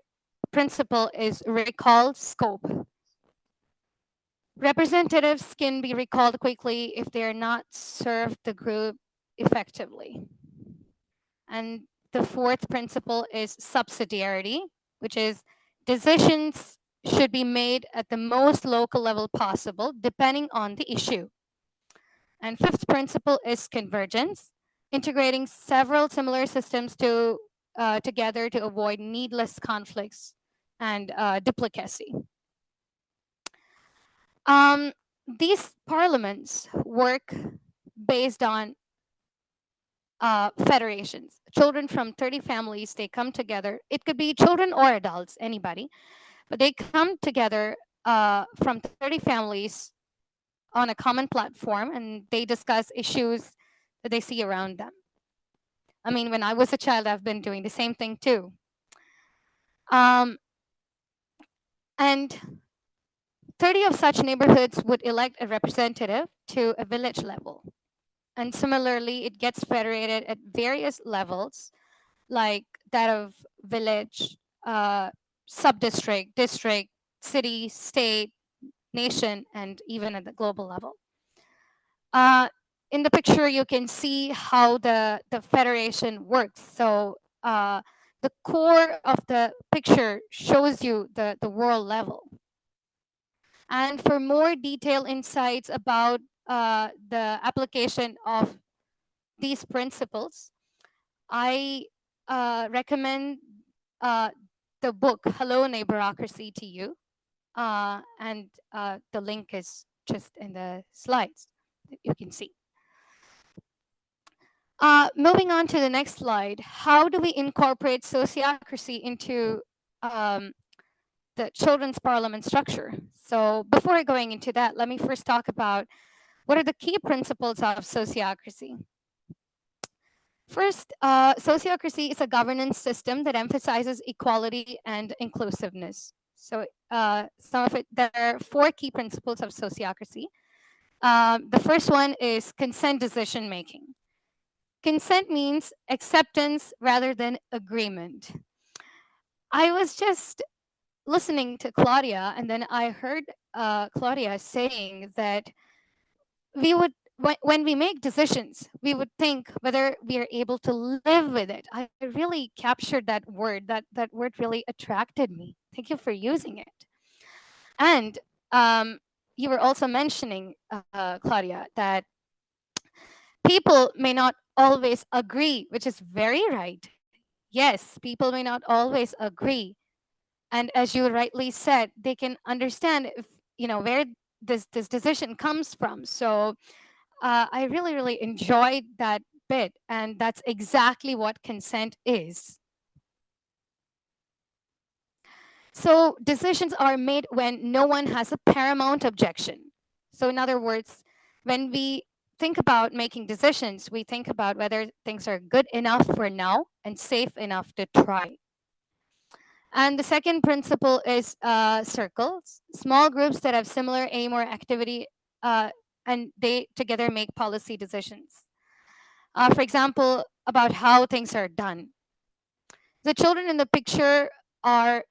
principle is recall scope. Representatives can be recalled quickly if they're not served the group effectively. And the fourth principle is subsidiarity, which is decisions should be made at the most local level possible, depending on the issue. And fifth principle is convergence, integrating several similar systems together to avoid needless conflicts and duplicacy. These parliaments work based on federations. Children from 30 families, they come together. It could be children or adults, anybody, but they come together from 30 families on a common platform and they discuss issues that they see around them. I mean, when I was a child, I've been doing the same thing too. And 30 of such neighborhoods would elect a representative to a village level. And similarly, it gets federated at various levels, like that of village, sub-district, district, city, state, nation, and even at the global level. In the picture, you can see how the federation works. So the core of the picture shows you the world level. And for more detailed insights about the application of these principles, I recommend the book Hello Neighborocracy to you. And the link is just in the slides that you can see. Moving on to the next slide, how do we incorporate sociocracy into the children's parliament structure? So before going into that, let me first talk about what are the key principles of sociocracy. First, sociocracy is a governance system that emphasizes equality and inclusiveness. So there are 4 key principles of sociocracy. The first one is consent decision making. Consent means acceptance rather than agreement. I was just listening to Claudia, and then I heard Claudia saying that we would, when we make decisions, we would think whether we are able to live with it. I really captured that word. That word really attracted me. Thank you for using it. And you were also mentioning, Claudia, that people may not always agree, which is very right. Yes, people may not always agree. And as you rightly said, they can understand if, where this decision comes from. So I really, really enjoyed that bit. And that's exactly what consent is. So decisions are made when no one has a paramount objection. So in other words, when we think about making decisions, we think about whether things are good enough for now and safe enough to try. And the second principle is circles, small groups that have similar aim or activity, and they together make policy decisions. For example, about how things are done. The children in the picture are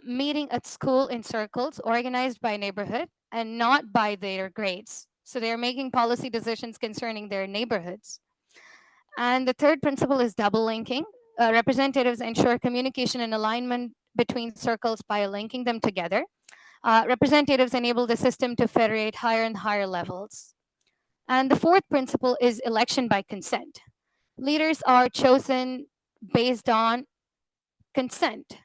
meeting at school in circles organized by neighborhood and not by their grades. So they're making policy decisions concerning their neighborhoods. And the third principle is double linking. Representatives ensure communication and alignment between circles by linking them together. Representatives enable the system to federate higher and higher levels. And the fourth principle is election by consent. Leaders are chosen based on consent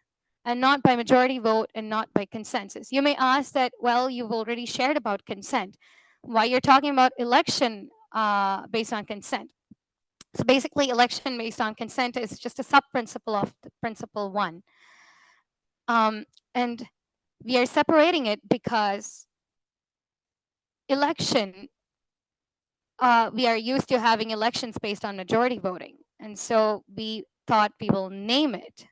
and not by majority vote and not by consensus. You may ask that, well, you've already shared about consent. Why you're talking about election based on consent? So basically, election based on consent is just a sub-principle of the principle 1. And we are separating it because election, we are used to having elections based on majority voting. And so we thought we will name it.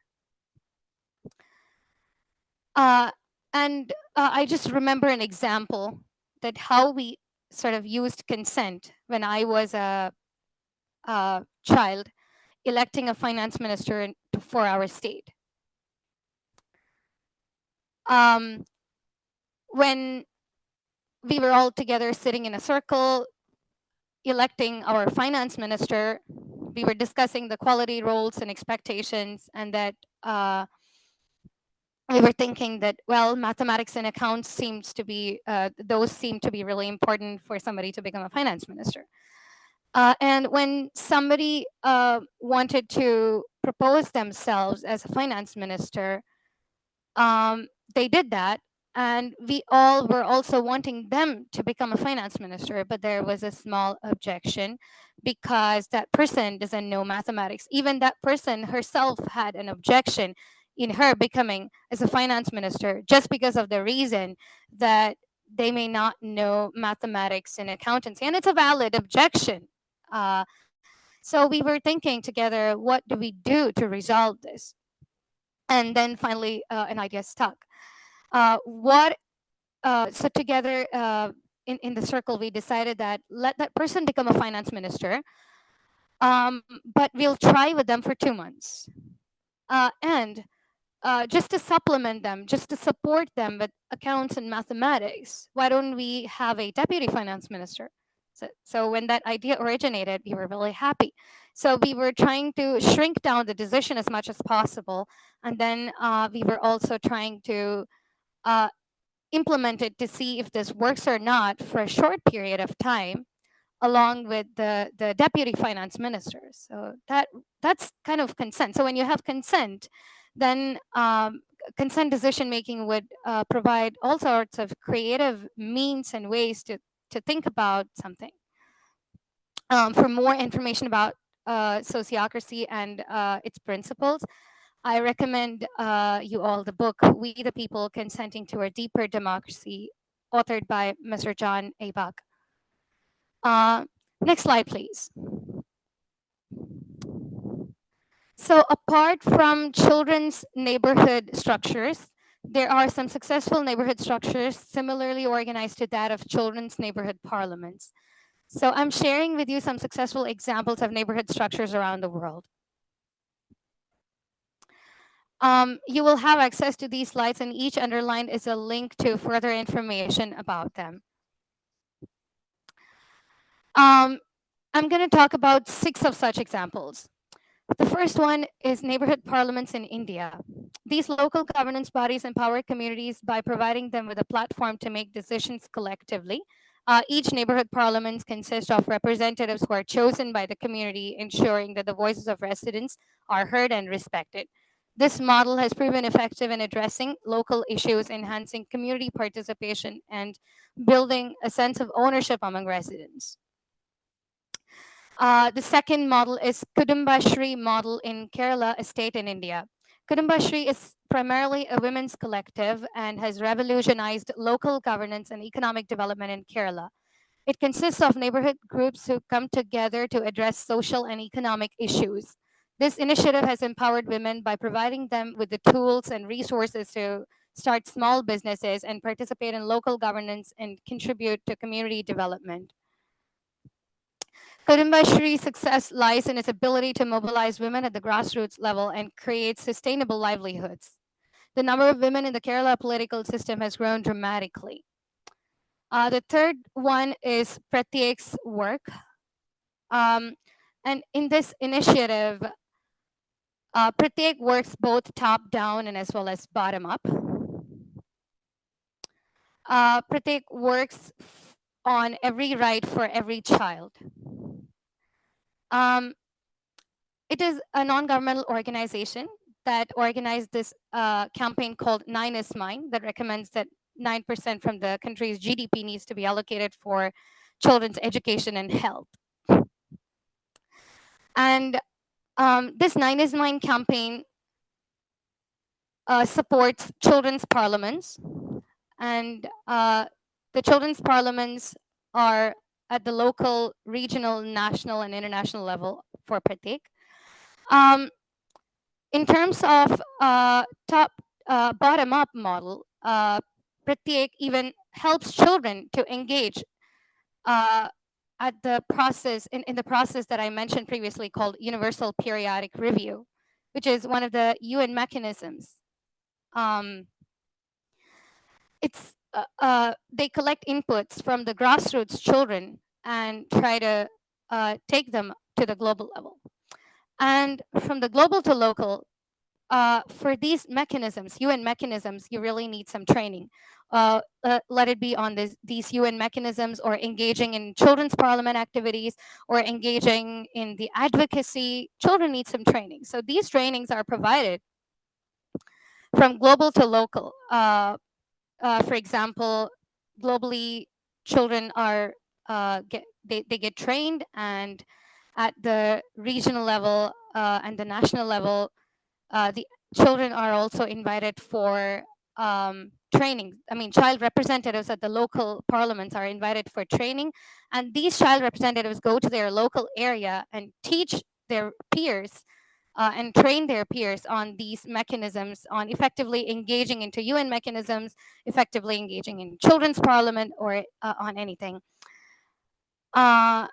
I just remember an example that how we sort of used consent when I was a child electing a finance minister for our state. When we were all together sitting in a circle electing our finance minister, we were discussing the quality, roles, and expectations, and that we were thinking that, well, mathematics and accounts seems to be, those seem to be really important for somebody to become a finance minister. And when somebody wanted to propose themselves as a finance minister, they did that. And we all were also wanting them to become a finance minister, but there was a small objection because that person doesn't know mathematics. Even that person herself had an objection in her becoming as a finance minister just because of the reason that they may not know mathematics and accountancy. And it's a valid objection. So we were thinking together, what do we do to resolve this? And then finally, an idea stuck. So together in the circle, we decided that let that person become a finance minister, but we'll try with them for 2 months. And just to supplement them, just to support them with accounts and mathematics, why don't we have a deputy finance minister? So when that idea originated, we were really happy. So we were trying to shrink down the decision as much as possible. And then we were also trying to implement it to see if this works or not for a short period of time, along with the deputy finance minister. So that's kind of consent. So when you have consent, then consent decision making would provide all sorts of creative means and ways to think about something. For more information about sociocracy and its principles, I recommend you all the book, We the People, Consenting to a Deeper Democracy, authored by Mr. John A. Buck. Next slide, please. So apart from children's neighborhood structures, there are some successful neighborhood structures similarly organized to that of children's neighborhood parliaments. So I'm sharing with you some successful examples of neighborhood structures around the world. You will have access to these slides, and each underlined is a link to further information about them. I'm going to talk about 6 of such examples. The first one is neighborhood parliaments in India. These local governance bodies empower communities by providing them with a platform to make decisions collectively. Each neighborhood parliament consists of representatives who are chosen by the community, ensuring that the voices of residents are heard and respected. This model has proven effective in addressing local issues, enhancing community participation, and building a sense of ownership among residents. The second model is Kudumbashree model in Kerala, a state in India. Kudumbashree is primarily a women's collective and has revolutionized local governance and economic development in Kerala. It consists of neighborhood groups who come together to address social and economic issues. This initiative has empowered women by providing them with the tools and resources to start small businesses and participate in local governance and contribute to community development. Kudumbashree's success lies in its ability to mobilize women at the grassroots level and create sustainable livelihoods. The number of women in the Kerala political system has grown dramatically. The third one is Pratyek's work. And in this initiative, Pratyek works both top down and as well as bottom up. Pratyek works on every right for every child. It is a non-governmental organization that organized this campaign called 9 is Mine that recommends that 9% from the country's GDP needs to be allocated for children's education and health. And this 9 is Mine campaign supports children's parliaments, and the children's parliaments are at the local, regional, national, and international level for Pratik. In terms of bottom-up model, Pratik even helps children to engage at the process, in the process that I mentioned previously called Universal Periodic Review, which is one of the UN mechanisms. They collect inputs from the grassroots children and try to take them to the global level. And from the global to local, for these mechanisms, UN mechanisms, you really need some training. Let it be on these UN mechanisms, or engaging in children's parliament activities, or engaging in the advocacy. Children need some training. So these trainings are provided from global to local. For example, globally, children are they get trained, and at the regional level and the national level, the children are also invited for training. I mean, child representatives at the local parliaments are invited for training, and these child representatives go to their local area and teach their peers and train their peers on these mechanisms, on effectively engaging into UN mechanisms, effectively engaging in children's parliament, or on anything. The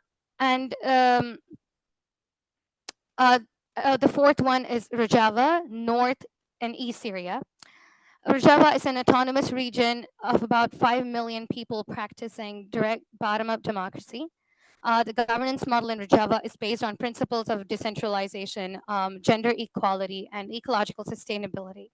fourth one is Rojava, North and East Syria. Rojava is an autonomous region of about 5 million people practicing direct bottom-up democracy. The governance model in Rojava is based on principles of decentralization, gender equality, and ecological sustainability.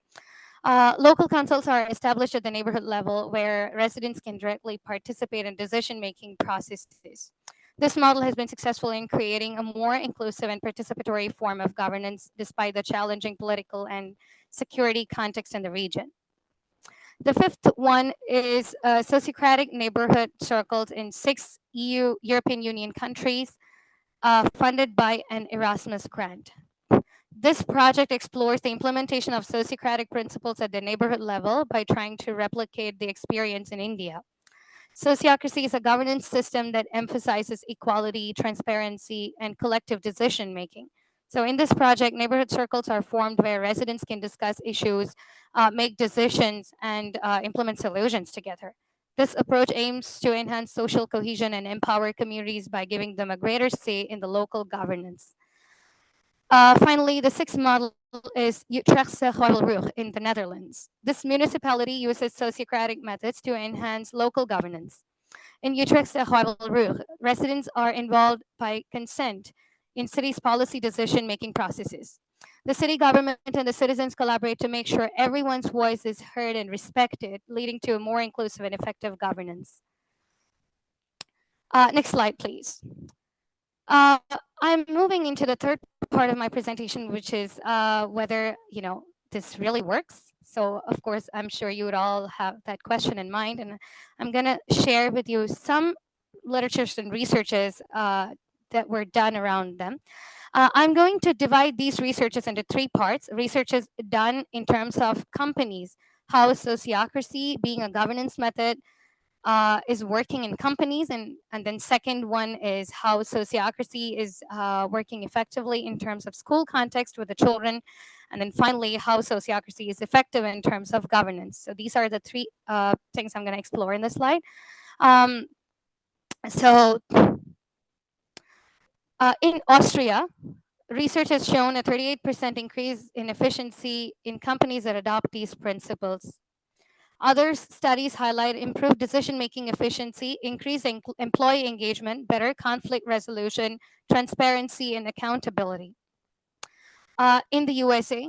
Local councils are established at the neighborhood level, where residents can directly participate in decision-making processes. This model has been successful in creating a more inclusive and participatory form of governance, despite the challenging political and security context in the region. The fifth one is sociocratic neighborhood circles in 6 European Union countries, funded by an Erasmus grant. This project explores the implementation of sociocratic principles at the neighborhood level by trying to replicate the experience in India. Sociocracy is a governance system that emphasizes equality, transparency, and collective decision-making. So in this project, neighborhood circles are formed where residents can discuss issues, make decisions, and implement solutions together. This approach aims to enhance social cohesion and empower communities by giving them a greater say in the local governance. Finally, the sixth model is Utrechtse Heuvelrug in the Netherlands. This municipality uses sociocratic methods to enhance local governance. In Utrechtse Heuvelrug, residents are involved by consent in city's policy decision-making processes. The city government and the citizens collaborate to make sure everyone's voice is heard and respected, leading to a more inclusive and effective governance. Next slide, please. I'm moving into the third part of my presentation, which is whether this really works. So of course, I'm sure you would all have that question in mind, and I'm going to share with you some literatures and researches that were done around them. I'm going to divide these researches into 3 parts. Researches done in terms of companies, how sociocracy, being a governance method, is working in companies, and then second one is how sociocracy is working effectively in terms of school context with the children, and then finally how sociocracy is effective in terms of governance. So these are the 3 things I'm going to explore in this slide. In Austria, research has shown a 38% increase in efficiency in companies that adopt these principles. Other studies highlight improved decision-making efficiency, increased employee engagement, better conflict resolution, transparency, and accountability. In the USA,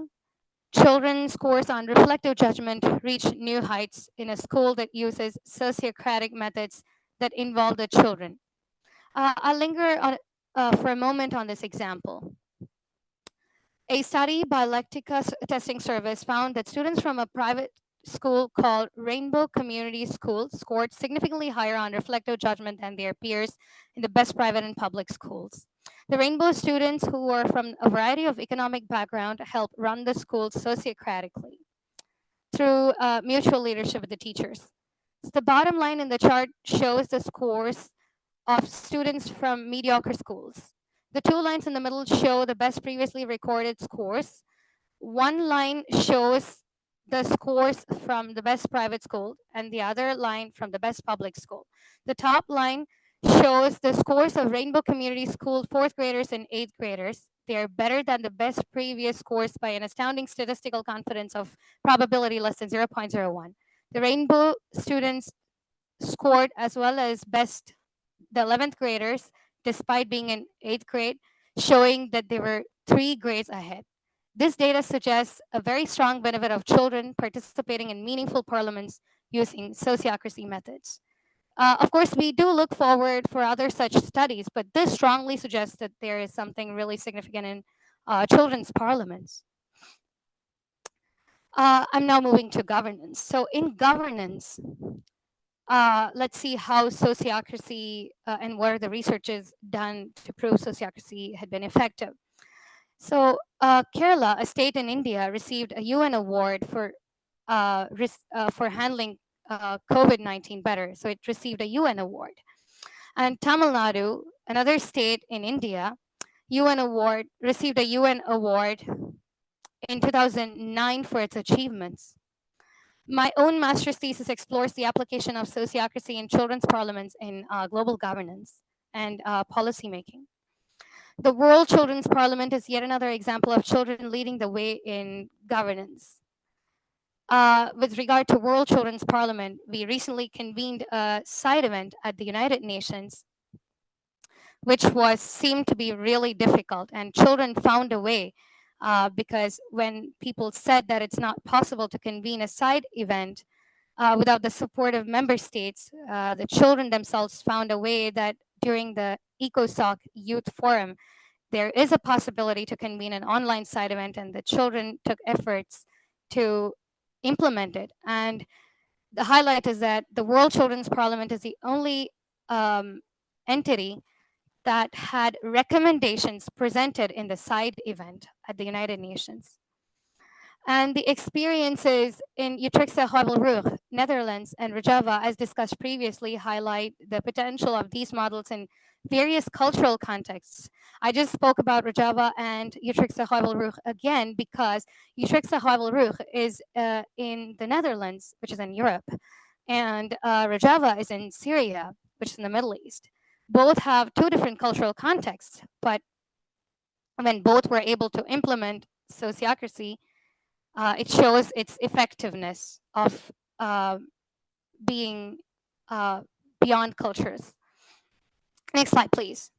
children's scores on reflective judgment reached new heights in a school that uses sociocratic methods that involve the children. I'll linger on, for a moment on this example. A study by Lectica Testing Service found that students from a private school called Rainbow Community School scored significantly higher on reflective judgment than their peers in the best private and public schools. The Rainbow students, who were from a variety of economic background, helped run the schools sociocratically. through mutual leadership with the teachers. So the bottom line in the chart shows the scores of students from mediocre schools. The two lines in the middle show the best previously recorded scores. One line shows the scores from the best private school and the other line from the best public school. The top line shows the scores of Rainbow Community School 4th graders and 8th graders. They are better than the best previous scores by an astounding statistical confidence of probability less than 0.01. The Rainbow students scored as well as best the 11th graders, despite being in 8th grade, showing that they were 3 grades ahead. This data suggests a very strong benefit of children participating in meaningful parliaments using sociocracy methods. Of course, we do look forward for other such studies, but this strongly suggests that there is something really significant in children's parliaments. I'm now moving to governance. So in governance, let's see how sociocracy and what are the researches done to prove sociocracy had been effective. So Kerala, a state in India, received a UN award for handling COVID-19 better. So it received a UN award. And Tamil Nadu, another state in India, received a UN award in 2009 for its achievements. My own master's thesis explores the application of sociocracy in children's parliaments in global governance and policymaking. The World Children's Parliament is yet another example of children leading the way in governance. With regard to World Children's Parliament, we recently convened a side event at the United Nations, which seemed to be really difficult, and children found a way because when people said that it's not possible to convene a side event without the support of member states, the children themselves found a way that during the ECOSOC Youth Forum, there is a possibility to convene an online side event, and the children took efforts to implement it. And the highlight is that the World Children's Parliament is the only entity that had recommendations presented in the side event at the United Nations. And the experiences in Utrecht, Heuvelrug, Netherlands, and Rojava, as discussed previously, highlight the potential of these models in various cultural contexts. I just spoke about Rojava and Utrecht, Heuvelrug again because Utrecht, Heuvelrug is in the Netherlands, which is in Europe, and Rojava is in Syria, which is in the Middle East. Both have two different cultural contexts, but when both were able to implement sociocracy, it shows its effectiveness of being beyond cultures. Next slide, please.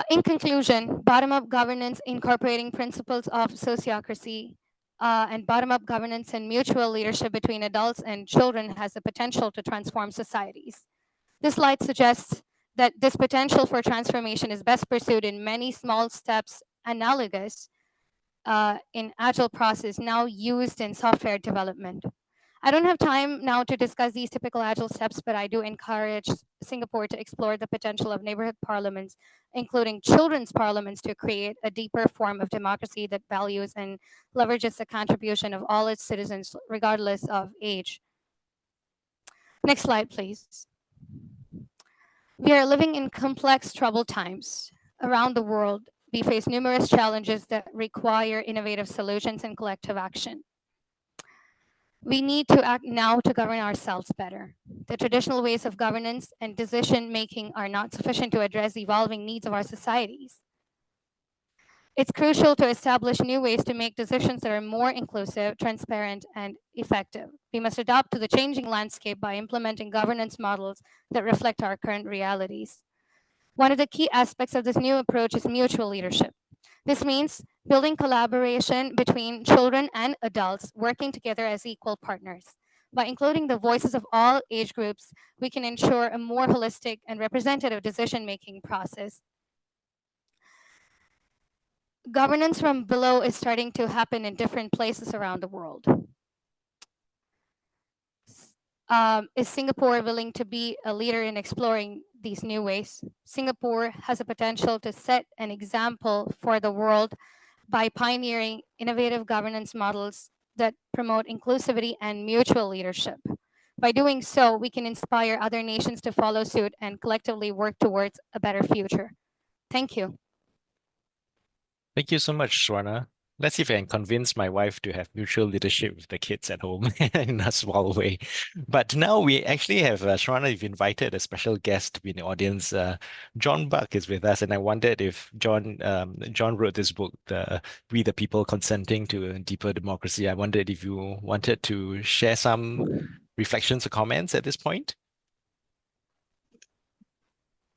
In conclusion, bottom-up governance incorporating principles of sociocracy and bottom-up governance and mutual leadership between adults and children has the potential to transform societies. This slide suggests that this potential for transformation is best pursued in many small steps analogous in agile process now used in software development. I don't have time now to discuss these typical agile steps, but I do encourage Singapore to explore the potential of neighborhood parliaments, including children's parliaments, to create a deeper form of democracy that values and leverages the contribution of all its citizens, regardless of age. Next slide, please. We are living in complex, troubled times. Around the world, we face numerous challenges that require innovative solutions and collective action. We need to act now to govern ourselves better. The traditional ways of governance and decision-making are not sufficient to address the evolving needs of our societies. It's crucial to establish new ways to make decisions that are more inclusive, transparent, and effective. We must adapt to the changing landscape by implementing governance models that reflect our current realities. One of the key aspects of this new approach is mutual leadership. This means building collaboration between children and adults working together as equal partners. By including the voices of all age groups, we can ensure a more holistic and representative decision-making process. Governance from below is starting to happen in different places around the world. Is Singapore willing to be a leader in exploring these new ways? Singapore has a potential to set an example for the world by pioneering innovative governance models that promote inclusivity and mutual leadership. By doing so, we can inspire other nations to follow suit and collectively work towards a better future. Thank you. Thank you so much, Swarna. Let's see if I can convince my wife to have mutual leadership with the kids at home in a small way. But now we actually have, Swarna, you've invited a special guest to be in the audience. John Buck is with us, and I wondered if John wrote this book, We the People Consenting to a Deeper Democracy. I wondered if you wanted to share some reflections or comments at this point.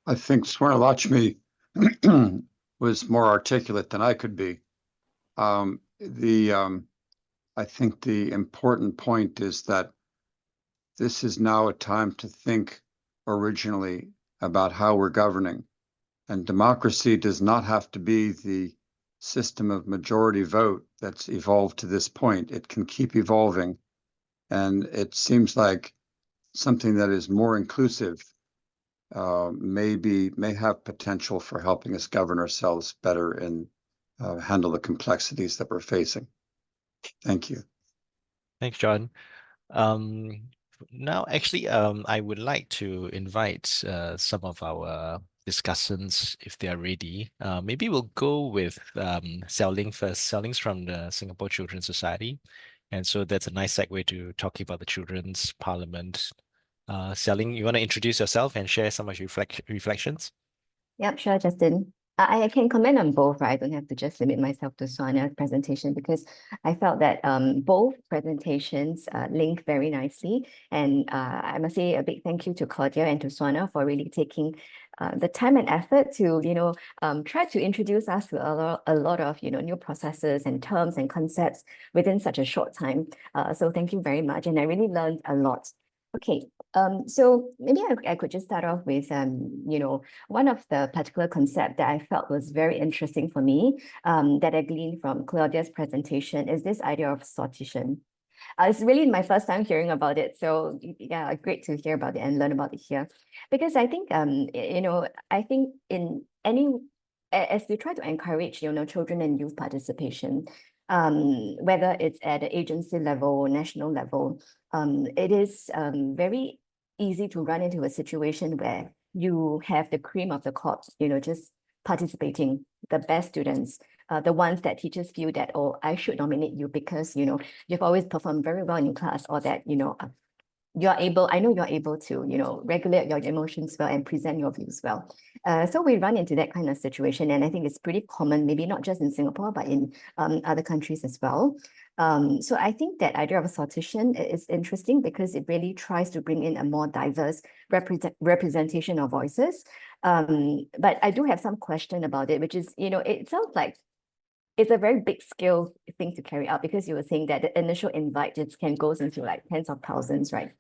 I think Swarnalakshmi was more articulate than I could be. I think the important point is that this is now a time to think originally about how we're governing. And democracy does not have to be the system of majority vote that's evolved to this point. It can keep evolving. And it seems like something that is more inclusive may have potential for helping us govern ourselves better and handle the complexities that we're facing. Thank you. Thanks, John. Now, actually, I would like to invite some of our discussants if they are ready. Maybe we'll go with Xiaoling first. Xiaoling's from the Singapore Children's Society. And so that's a nice segue to talking about the Children's Parliament. Xiaoling, you want to introduce yourself and share some of your reflections? Yep, sure, Justin. I can comment on both, right? I don't have to just limit myself to Swarna's presentation because I felt that both presentations link very nicely. And I must say a big thank you to Claudia and to Swarna for really taking the time and effort to, try to introduce us to a lot of, new processes and terms and concepts within such a short time. So thank you very much. And I really learned a lot. Okay, so maybe I could just start off with, one of the particular concept that I felt was very interesting for me, that I gleaned from Claudia's presentation is this idea of sortition. It's really my first time hearing about it. So yeah, great to hear about it and learn about it here. Because I think, I think as we try to encourage, children and youth participation, whether it's at the agency level, national level, it is very easy to run into a situation where you have the cream of the crop, just participating, the best students, the ones that teachers feel that, oh, I should nominate you because, you've always performed very well in class, or that, I know you're able to, regulate your emotions well and present your views well. So we run into that kind of situation. And I think it's pretty common, maybe not just in Singapore, but in other countries as well. So I think that idea of a sortition is interesting because it really tries to bring in a more diverse representation of voices. But I do have some question about it, which is, it sounds like it's a very big scale thing to carry out because you were saying that the initial invite can go into like tens of thousands, right?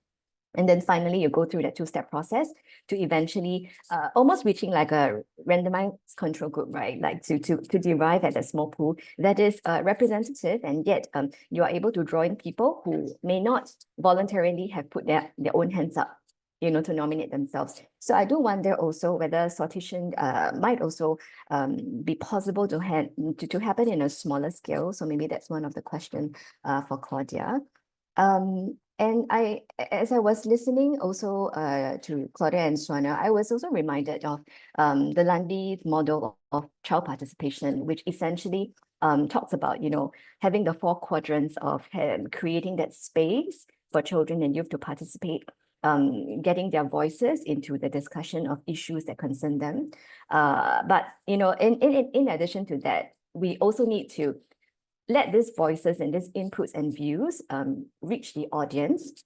And then finally, you go through that two-step process to eventually almost reaching like a randomized control group, right? Like to derive at a small pool that is representative, and yet you are able to draw in people who may not voluntarily have put their own hands up, to nominate themselves. So I do wonder also whether sortition might also be possible to happen in a smaller scale. So maybe that's one of the questions for Claudia. And as I was listening also to Claudia and Swarna, I was also reminded of the Lundy's model of child participation, which essentially talks about, having the 4 quadrants of creating that space for children and youth to participate, getting their voices into the discussion of issues that concern them. But, in addition to that, we also need to let these voices and these inputs and views reach the audience,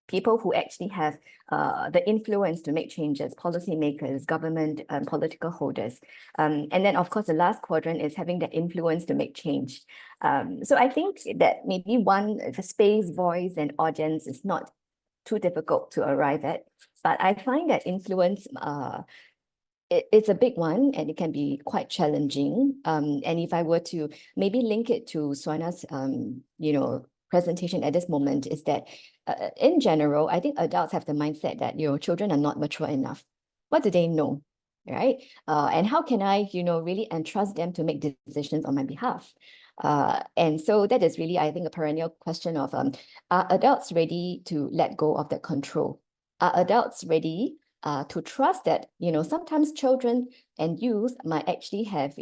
people who actually have the influence to make changes, policymakers, government, political holders. And then, of course, the last quadrant is having the influence to make change. So I think that maybe the space, voice, and audience is not too difficult to arrive at. But I find that influence it's a big one, and it can be quite challenging. And if I were to maybe link it to Swarna's, presentation at this moment, is that in general, I think adults have the mindset that, children are not mature enough. What do they know, right? And how can I, really entrust them to make decisions on my behalf? And so that is really, I think, a perennial question of are adults ready to let go of that control? Are adults ready to trust that, sometimes children and youth might actually have,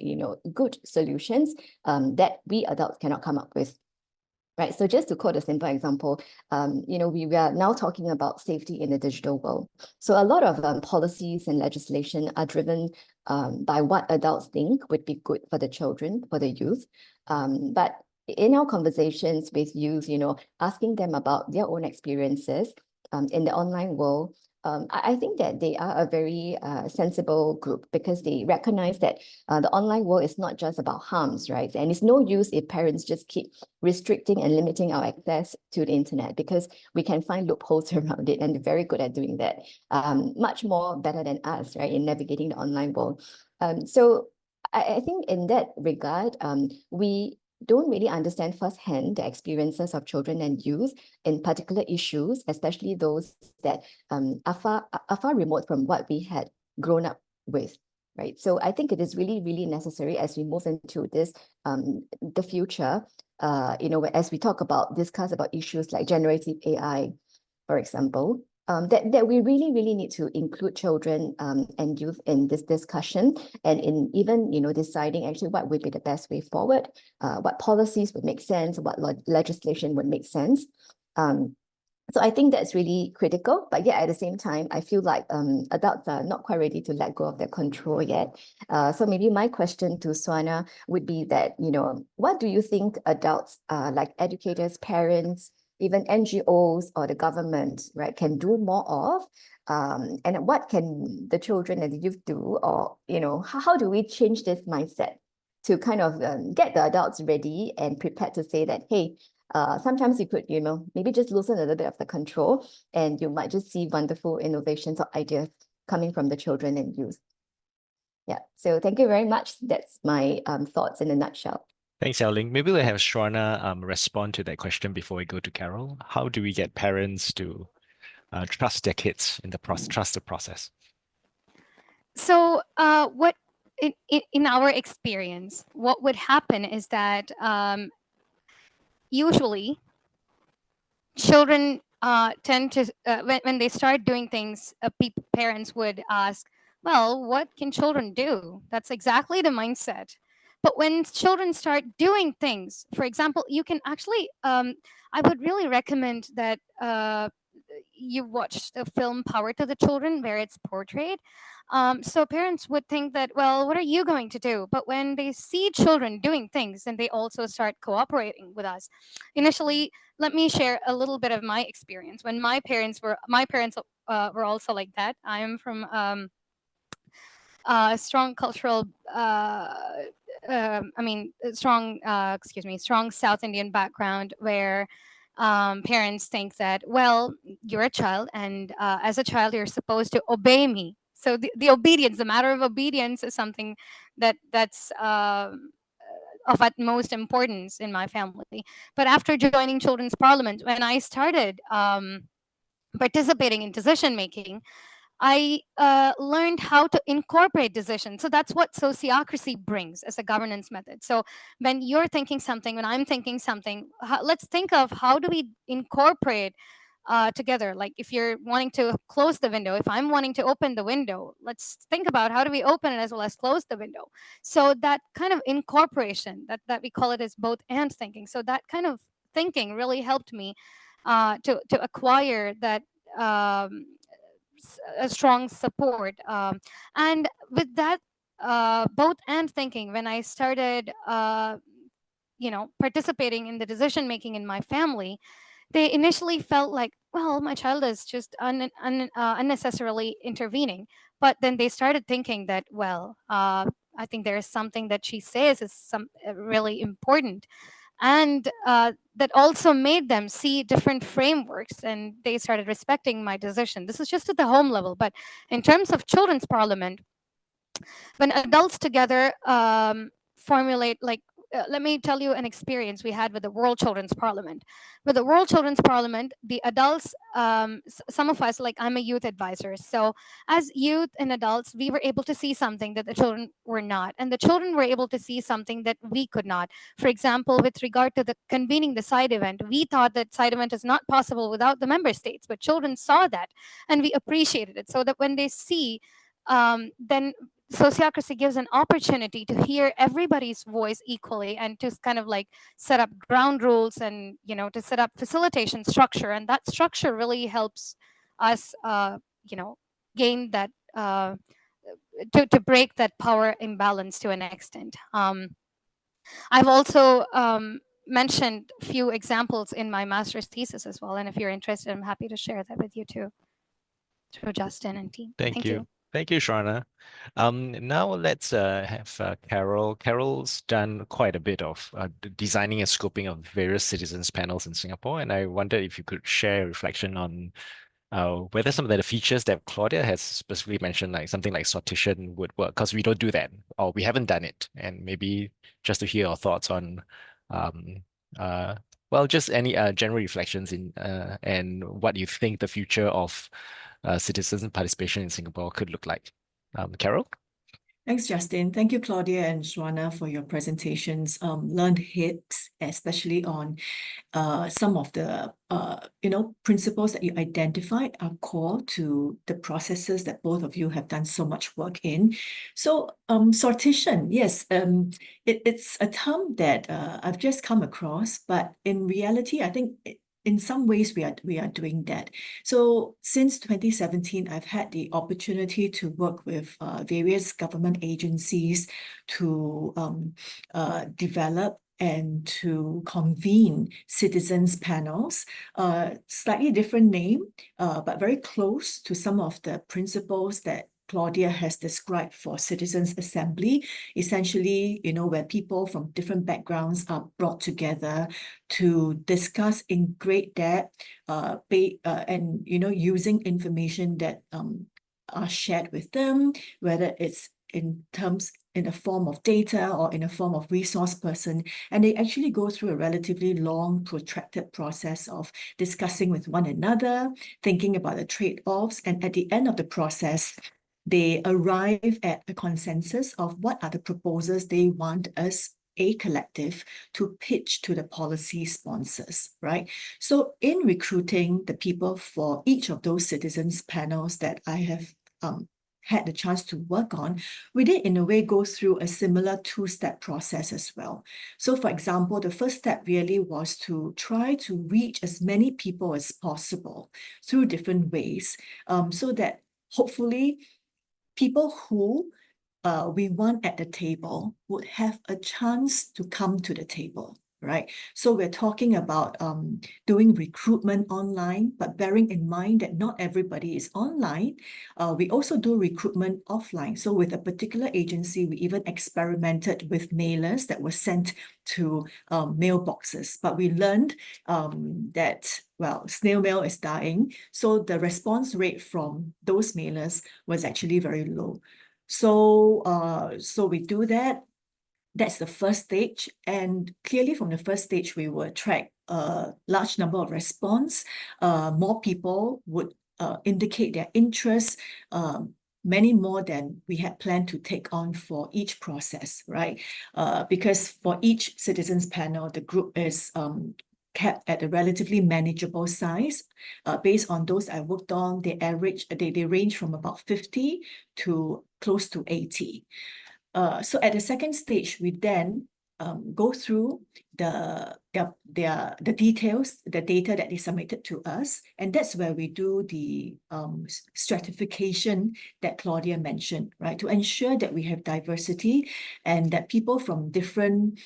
good solutions that we adults cannot come up with? Right. So just to quote a simple example, we are now talking about safety in the digital world. So a lot of policies and legislation are driven by what adults think would be good for the children, for the youth. But in our conversations with youth, asking them about their own experiences in the online world, I think that they are a very sensible group, because they recognize that the online world is not just about harms, right? And it's no use if parents just keep restricting and limiting our access to the internet, because we can find loopholes around it, and they're very good at doing that, much more better than us, right, in navigating the online world. So I think in that regard, we don't really understand firsthand the experiences of children and youth in particular issues, especially those that are far remote from what we had grown up with, right? So I think it is really, really necessary as we move into this, the future, as we discuss about issues like generative AI, for example, that we really, really need to include children and youth in this discussion, and in even, deciding actually what would be the best way forward, what policies would make sense, what legislation would make sense. So I think that's really critical, but yet at the same time, I feel like adults are not quite ready to let go of their control yet. So maybe my question to Swana would be that, what do you think adults, like educators, parents, even NGOs or the government, right, can do more of? And what can the children and the youth do? Or, how do we change this mindset to kind of get the adults ready and prepared to say that, hey, sometimes you could, maybe just loosen a little bit of the control, and you might just see wonderful innovations or ideas coming from the children and youth. Yeah, so thank you very much. That's my thoughts in a nutshell. Thanks, Xiaoling. Maybe we'll have Swarna respond to that question before we go to Carol. How do we get parents to trust their kids in the trust the process? So what in our experience, what would happen is that usually children tend to, when they start doing things, parents would ask, well, what can children do? That's exactly the mindset. But when children start doing things, for example, you can actually, I would really recommend that you watch the film Power to the Children, where it's portrayed. So parents would think that, well, what are you going to do? But when they see children doing things, then they also start cooperating with us. Initially, let me share a little bit of my experience. When my parents were also like that. I am from strong cultural, strong South Indian background, where parents think that, well, you're a child, and as a child, you're supposed to obey me. So the obedience, the matter of obedience, is something that's of utmost importance in my family. But after joining Children's Parliament, when I started participating in decision making, I learned how to incorporate decisions. So that's what sociocracy brings as a governance method. So when you're thinking something, when I'm thinking something, let's think of how do we incorporate together. Like if you're wanting to close the window, if I'm wanting to open the window, let's think about how do we open it as well as close the window. So that kind of incorporation, that we call it as both and thinking. So that kind of thinking really helped me to acquire that a strong support. And with that both and thinking, when I started participating in the decision making in my family, they initially felt like, well, my child is just unnecessarily intervening. But then they started thinking that, well, I think there is something that she says is really important. And that also made them see different frameworks, and they started respecting my decision. This is just at the home level. But in terms of Children's Parliament, when adults together formulate, like let me tell you an experience we had with the World Children's Parliament. With the World Children's Parliament, the adults, some of us, like I'm a youth advisor, so as youth and adults, we were able to see something that the children were not, and the children were able to see something that we could not. For example, with regard to the convening the side event, we thought that side event is not possible without the member states, but children saw that and we appreciated it, so that when they see, then sociocracy gives an opportunity to hear everybody's voice equally and to kind of like set up ground rules and, you know, to set up facilitation structure. And that structure really helps us, you know, gain that, to break that power imbalance to an extent. I've also mentioned a few examples in my master's thesis as well. And if you're interested, I'm happy to share that with you too, through Justin and team. Thank you. Thank you, Swarna. Now let's have Carol. Carol's done quite a bit of designing and scoping of various citizens panels in Singapore, and I wondered if you could share a reflection on whether some of the features that Claudia has specifically mentioned, like something like sortition, would work, because we don't do that, or we haven't done it, and maybe just to hear your thoughts on, well, just any general reflections in and what you think the future of citizen participation in Singapore could look like. Carol? Thanks, Justin. Thank you, Claudia and Swarna, for your presentations. Learned heaps, especially on some of the principles that you identified are core to the processes that both of you have done so much work in. So sortition, yes, it's a term that I've just come across, but in reality, I think in some ways we are doing that. So since 2017, I've had the opportunity to work with various government agencies to develop and to convene citizens panels, slightly different name, but very close to some of the principles that Claudia has described for Citizens Assembly, essentially, where people from different backgrounds are brought together to discuss in great depth, and, using information that are shared with them, whether it's in a form of data or in a form of resource person, and they actually go through a relatively long, protracted process of discussing with one another, thinking about the trade-offs, and at the end of the process, they arrive at a consensus of what are the proposals they want us, a collective, to pitch to the policy sponsors, right? So in recruiting the people for each of those citizens panels that I have had the chance to work on, we did in a way go through a similar two-step process as well. So for example, the first step really was to try to reach as many people as possible through different ways, so that hopefully people who we want at the table would have a chance to come to the table, right? So we're talking about doing recruitment online, but bearing in mind that not everybody is online. We also do recruitment offline. So with a particular agency, we even experimented with mailers that were sent to mailboxes. But we learned that, well, snail mail is dying. So the response rate from those mailers was actually very low. So, so we do that. That's the first stage. And clearly from the first stage, we will attract a large number of response. More people would indicate their interest, many more than we had planned to take on for each process, right? Because for each citizens panel, the group is kept at a relatively manageable size. Based on those I worked on, they range from about 50 to close to 80. So at the second stage, we then go through the details, the data that they submitted to us, and that's where we do the stratification that Claudia mentioned, right? To ensure that we have diversity and that people from different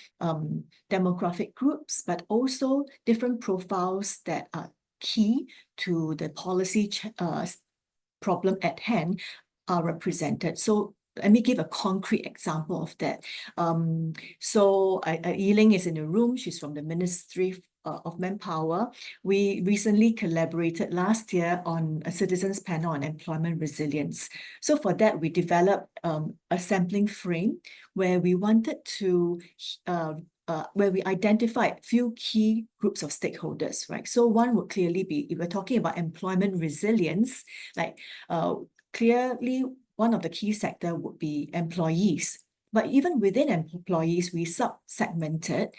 demographic groups, but also different profiles that are key to the policy problem at hand are represented. So let me give a concrete example of that. So Yiling is in the room. She's from the Ministry of Manpower. We recently collaborated last year on a citizens panel on employment resilience. So for that, we developed a sampling frame where we wanted to where we identified few key groups of stakeholders, right? So one would clearly be, if we're talking about employment resilience, like clearly one of the key sector would be employees. But even within employees, we sub-segmented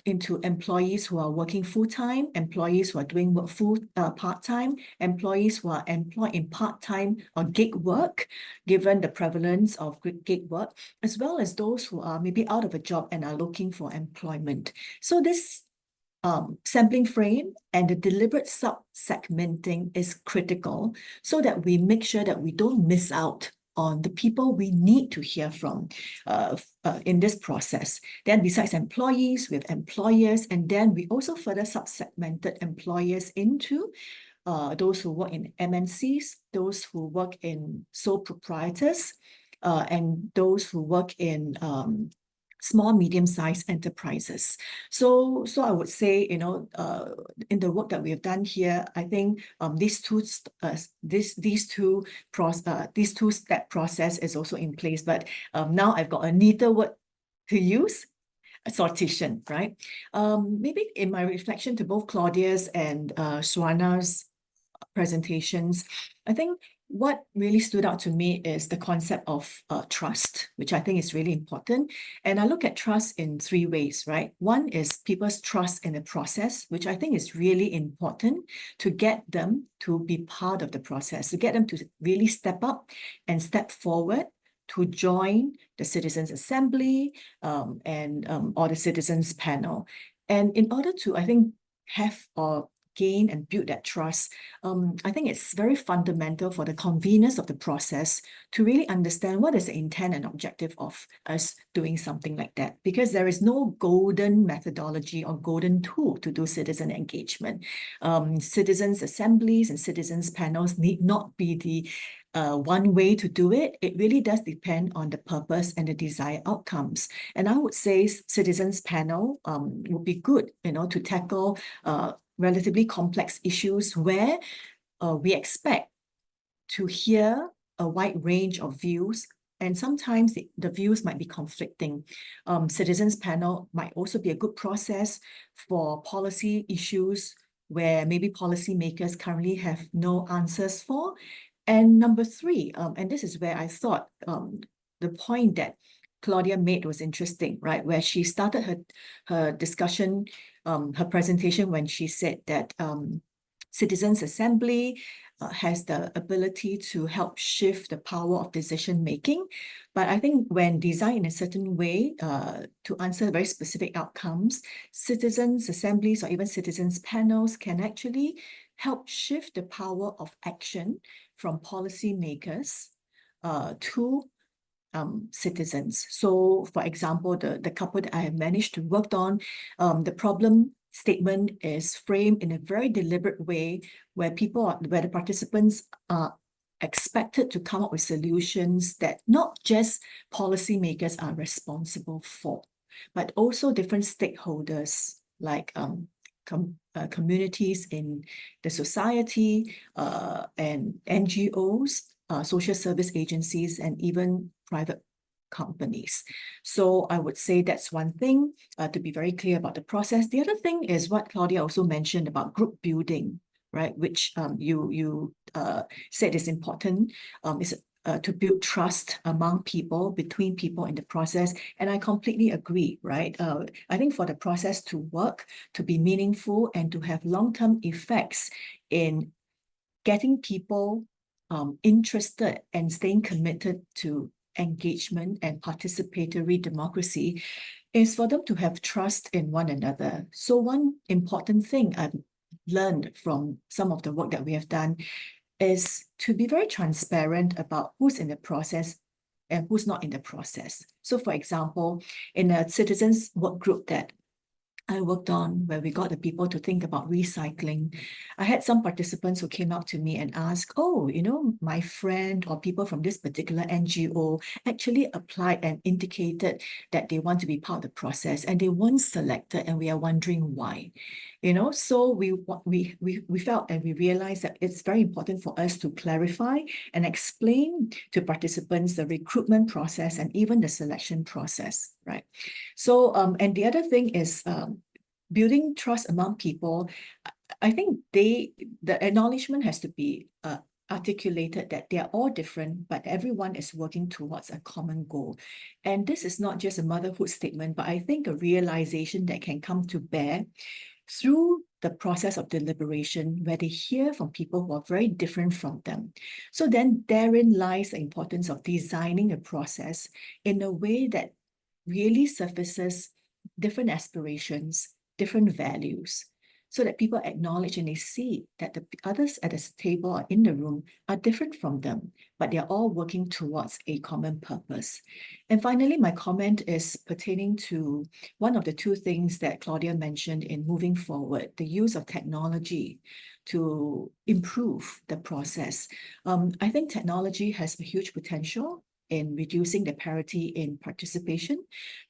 into employees who are working full-time, employees who are doing work part-time, employees who are employed in part-time or gig work, given the prevalence of gig work, as well as those who are maybe out of a job and are looking for employment. So this sampling frame and the deliberate sub-segmenting is critical so that we make sure that we don't miss out on the people we need to hear from in this process. Then besides employees, we have employers, and then we also further sub-segmented employers into those who work in MNCs, those who work in sole proprietors, and those who work in small, medium-sized enterprises. So I would say, in the work that we have done here, I think these two-step process is also in place. But now I've got a neater word to use, sortition, right? Maybe in my reflection to both Claudia's and Swarna's presentations, I think what really stood out to me is the concept of trust, which I think is really important. And I look at trust in three ways, right? One is people's trust in the process, which I think is really important to get them to be part of the process, to get them to really step up and step forward to join the Citizens Assembly or the Citizens Panel. And in order to, I think, have or gain and build that trust, I think it's very fundamental for the conveners of the process to really understand what is the intent and objective of us doing something like that, because there is no golden methodology or golden tool to do citizen engagement. Citizens assemblies and citizens panels need not be the one way to do it. It really does depend on the purpose and the desired outcomes. And I would say citizens panel would be good, to tackle relatively complex issues where we expect to hear a wide range of views, and sometimes the views might be conflicting. Citizens panel might also be a good process for policy issues where maybe policymakers currently have no answers for. And number three, and this is where I thought the point that Claudia made was interesting, right? Where she started her discussion, her presentation, when she said that Citizens Assembly has the ability to help shift the power of decision making. But I think when designed in a certain way to answer very specific outcomes, Citizens Assemblies or even citizens panels can actually help shift the power of action from policymakers to citizens. So, for example, the couple that I have managed to work on, the problem statement is framed in a very deliberate way where the participants are expected to come up with solutions that not just policymakers are responsible for, but also different stakeholders like communities in the society and NGOs, social service agencies, and even private companies. So I would say that's one thing to be very clear about the process. The other thing is what Claudia also mentioned about group building, right? Which you said is important. Is to build trust among people, between people in the process. And I completely agree, right? I think for the process to work, to be meaningful, and to have long-term effects in getting people interested and staying committed to engagement and participatory democracy, is for them to have trust in one another. So one important thing I've learned from some of the work that we have done is to be very transparent about who's in the process and who's not in the process. So for example, in a citizens work group that I worked on, where we got the people to think about recycling, I had some participants who came up to me and asked, oh, my friend or people from this particular NGO actually applied and indicated that they want to be part of the process, and they weren't selected, and we are wondering why. So we felt and we realized that it's very important for us to clarify and explain to participants the recruitment process and even the selection process. right? So, and the other thing is building trust among people. I think the acknowledgement has to be articulated that they are all different, but everyone is working towards a common goal. And this is not just a motherhood statement, but I think a realization that can come to bear through the process of deliberation, where they hear from people who are very different from them. So then therein lies the importance of designing a process in a way that really surfaces different aspirations, different values, so that people acknowledge and they see that the others at this table or in the room are different from them, but they're all working towards a common purpose. And finally, my comment is pertaining to one of the two things that Claudia mentioned in moving forward, the use of technology to improve the process. I think technology has a huge potential in reducing the parity in participation,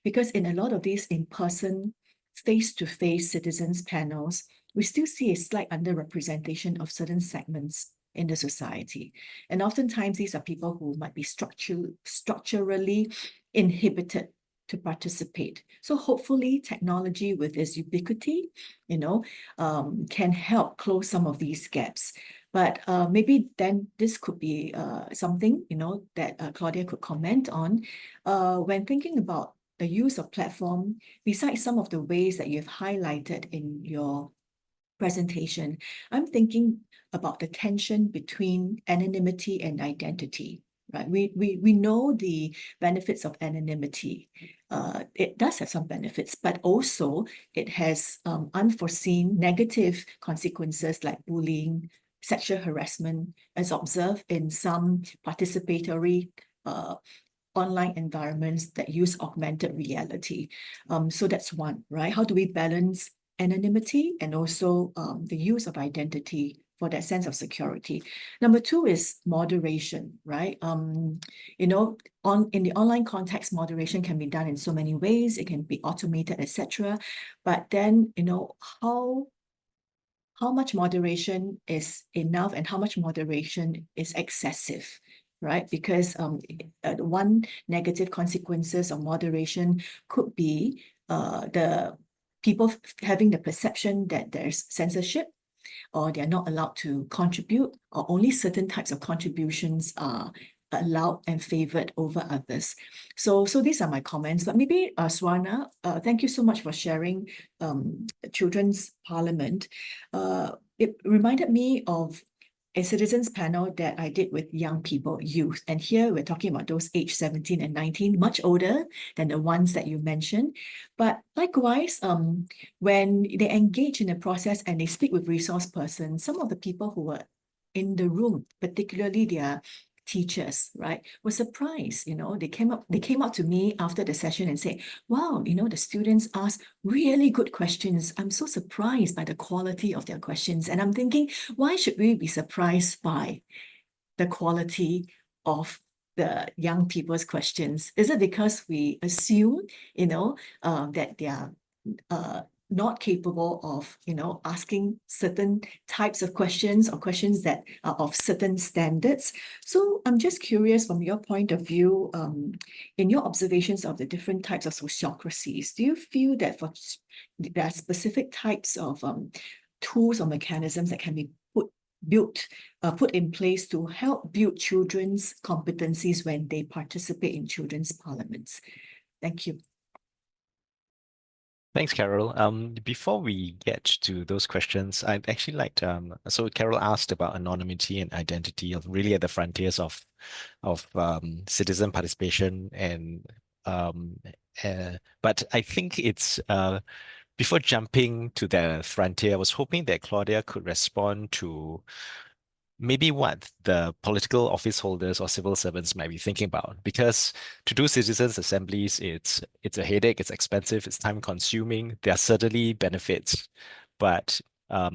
because in a lot of these in-person, face-to-face citizens panels, we still see a slight underrepresentation of certain segments in the society. And oftentimes these are people who might be structurally inhibited to participate. So hopefully technology with its ubiquity, can help close some of these gaps. But maybe then this could be something, that Claudia could comment on when thinking about the use of platform, besides some of the ways that you've highlighted in your presentation. I'm thinking about the tension between anonymity and identity. Right, we know the benefits of anonymity. It does have some benefits, but also it has unforeseen negative consequences like bullying, sexual harassment, as observed in some participatory online environments that use augmented reality. So that's one, right? How do we balance anonymity and also the use of identity for that sense of security? Number two is moderation, right? In the online context, moderation can be done in so many ways. It can be automated, etc. But then, how much moderation is enough and how much moderation is excessive, right? Because one negative consequences of moderation could be the people having the perception that there's censorship, or they're not allowed to contribute, or only certain types of contributions are allowed and favored over others. So these are my comments. But maybe Swarna, thank you so much for sharing Children's Parliament. It reminded me of a citizens panel that I did with young people, youth. And here we're talking about those aged 17 and 19, much older than the ones that you mentioned. But likewise, when they engage in the process and they speak with resource persons, some of the people who were in the room, particularly their teachers, right, were surprised. They came up to me after the session and said, wow, the students asked really good questions. I'm so surprised by the quality of their questions. And I'm thinking, why should we be surprised by the quality of the young people's questions? Is it because we assume, that they are not capable of, asking certain types of questions or questions that are of certain standards? So I'm just curious, from your point of view, in your observations of the different types of sociocracies, do you feel that there are specific types of tools or mechanisms that can be put in place to help build children's competencies when they participate in children's parliaments? Thank you. Thanks, Carol. Before we get to those questions, I'd actually like to, so Carol asked about anonymity and identity, really at the frontiers of citizen participation, and but I think it's before jumping to the frontier, I was hoping that Claudia could respond to maybe what the political office holders or civil servants might be thinking about. Because to do citizens' assemblies, it's a headache, it's expensive, it's time consuming. There are certainly benefits, but I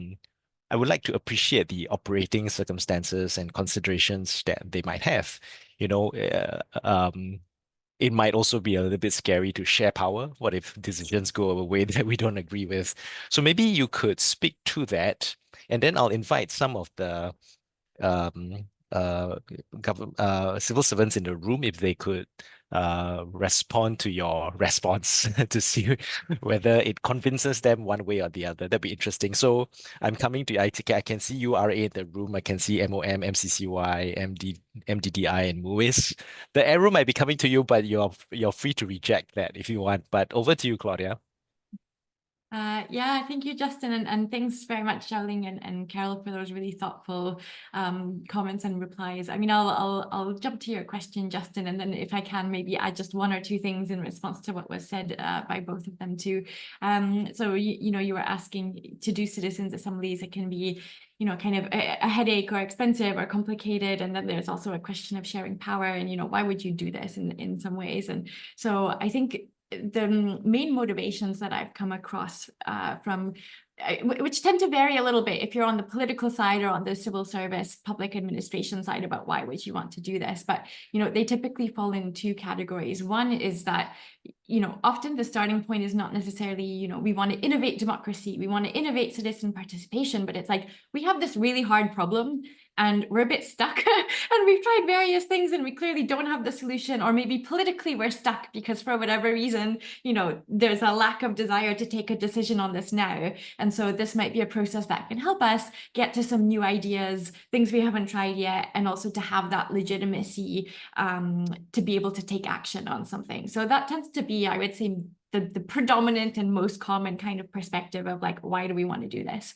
would like to appreciate the operating circumstances and considerations that they might have. It might also be a little bit scary to share power. What if decisions go a way that we don't agree with? So maybe you could speak to that, and then I'll invite some of the civil servants in the room if they could respond to your response to see whether it convinces them one way or the other. That'd be interesting. So I'm coming to ITK. I can see URA in the room. I can see MOM, MCCY, MDDI, and MUIS. The arrow might be coming to you, but you're free to reject that if you want. But over to you, Claudia. Yeah, thank you, Justin, and thanks very much, Xiaoling and Carol, for those really thoughtful comments and replies. I mean, I'll jump to your question, Justin, and then if I can, maybe add just one or two things in response to what was said by both of them too. So you were asking, to do citizens' assemblies, it can be kind of a headache or expensive or complicated, and then there's also a question of sharing power, and why would you do this in some ways? And so I think the main motivations that I've come across which tend to vary a little bit if you're on the political side or on the civil service, public administration side, about why would you want to do this. But, they typically fall in two categories. One is that, often the starting point is not necessarily, we want to innovate democracy, we want to innovate citizen participation, but it's like, we have this really hard problem and we're a bit stuck and we've tried various things and we clearly don't have the solution, or maybe politically we're stuck because for whatever reason, there's a lack of desire to take a decision on this now. And so this might be a process that can help us get to some new ideas, things we haven't tried yet, and also to have that legitimacy to be able to take action on something. So that tends to be, I would say, the predominant and most common kind of perspective of like, why do we want to do this?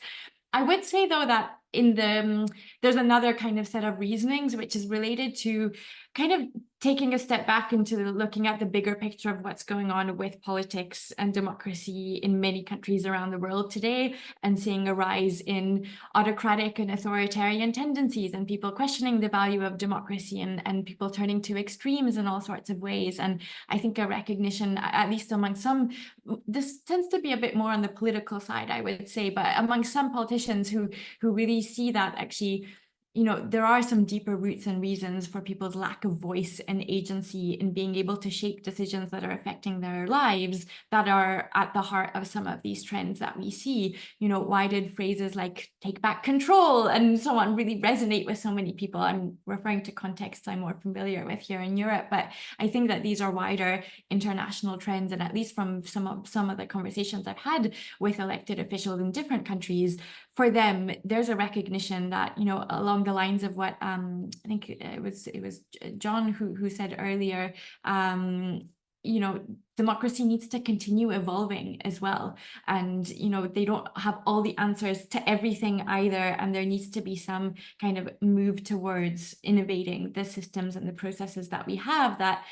I would say, though, that there's another kind of set of reasonings which is related to kind of taking a step back into looking at the bigger picture of what's going on with politics and democracy in many countries around the world today, and seeing a rise in autocratic and authoritarian tendencies and people questioning the value of democracy and people turning to extremes in all sorts of ways. And I think a recognition, at least among some, this tends to be a bit more on the political side, I would say, but among some politicians who really see that actually, there are some deeper roots and reasons for people's lack of voice and agency in being able to shape decisions that are affecting their lives that are at the heart of some of these trends that we see. Why did phrases like take back control and so on really resonate with so many people? I'm referring to contexts I'm more familiar with here in Europe, but I think that these are wider international trends, and at least from some of the conversations I've had with elected officials in different countries, for them, there's a recognition that, along the lines of what I think it was John who said earlier, democracy needs to continue evolving as well. And, they don't have all the answers to everything either. And there needs to be some kind of move towards innovating the systems and the processes that we have that,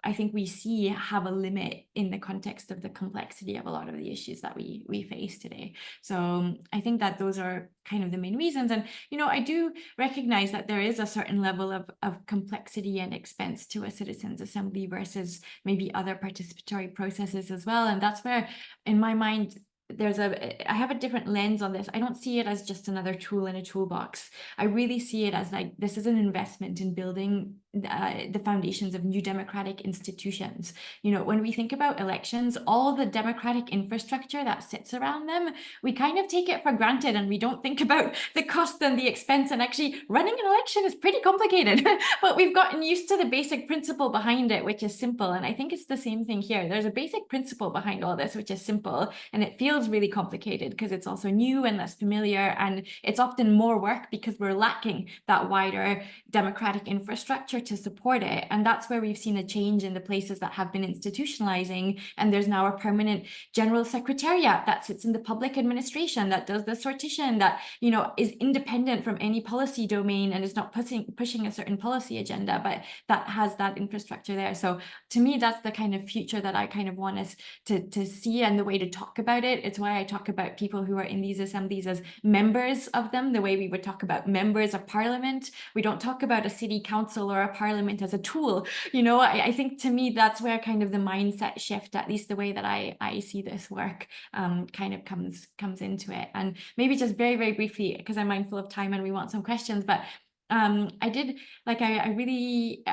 I think we see have a limit in the context of the complexity of a lot of the issues that we face today. So I think that those are kind of the main reasons. And, I do recognize that there is a certain level of complexity and expense to a citizens' assembly versus maybe other participatory processes as well. And that's where, in my mind, I have a different lens on this. I don't see it as just another tool in a toolbox. I really see it as like, this is an investment in building the foundations of new democratic institutions. When we think about elections, all the democratic infrastructure that sits around them, we kind of take it for granted and we don't think about the cost and the expense. And actually running an election is pretty complicated, but we've gotten used to the basic principle behind it, which is simple. And I think it's the same thing here. There's a basic principle behind all this, which is simple, and it feels really complicated because it's also new and less familiar, and it's often more work because we're lacking that wider democratic infrastructure to support it. And that's where we've seen a change in the places that have been institutionalizing, and there's now a permanent general secretariat that sits in the public administration that does the sortition, that is independent from any policy domain and is not pushing a certain policy agenda, but that has that infrastructure there. So to me, that's the kind of future that I kind of want us to see, and the way to talk about it. It's why I talk about people who are in these assemblies as members of them, the way we would talk about members of parliament. We don't talk about a city council or a parliament as a tool. I think to me, that's where kind of the mindset shift, at least the way that I see this work, kind of comes into it. And maybe just very, very briefly, because I'm mindful of time and we want some questions, but I did, like, I really,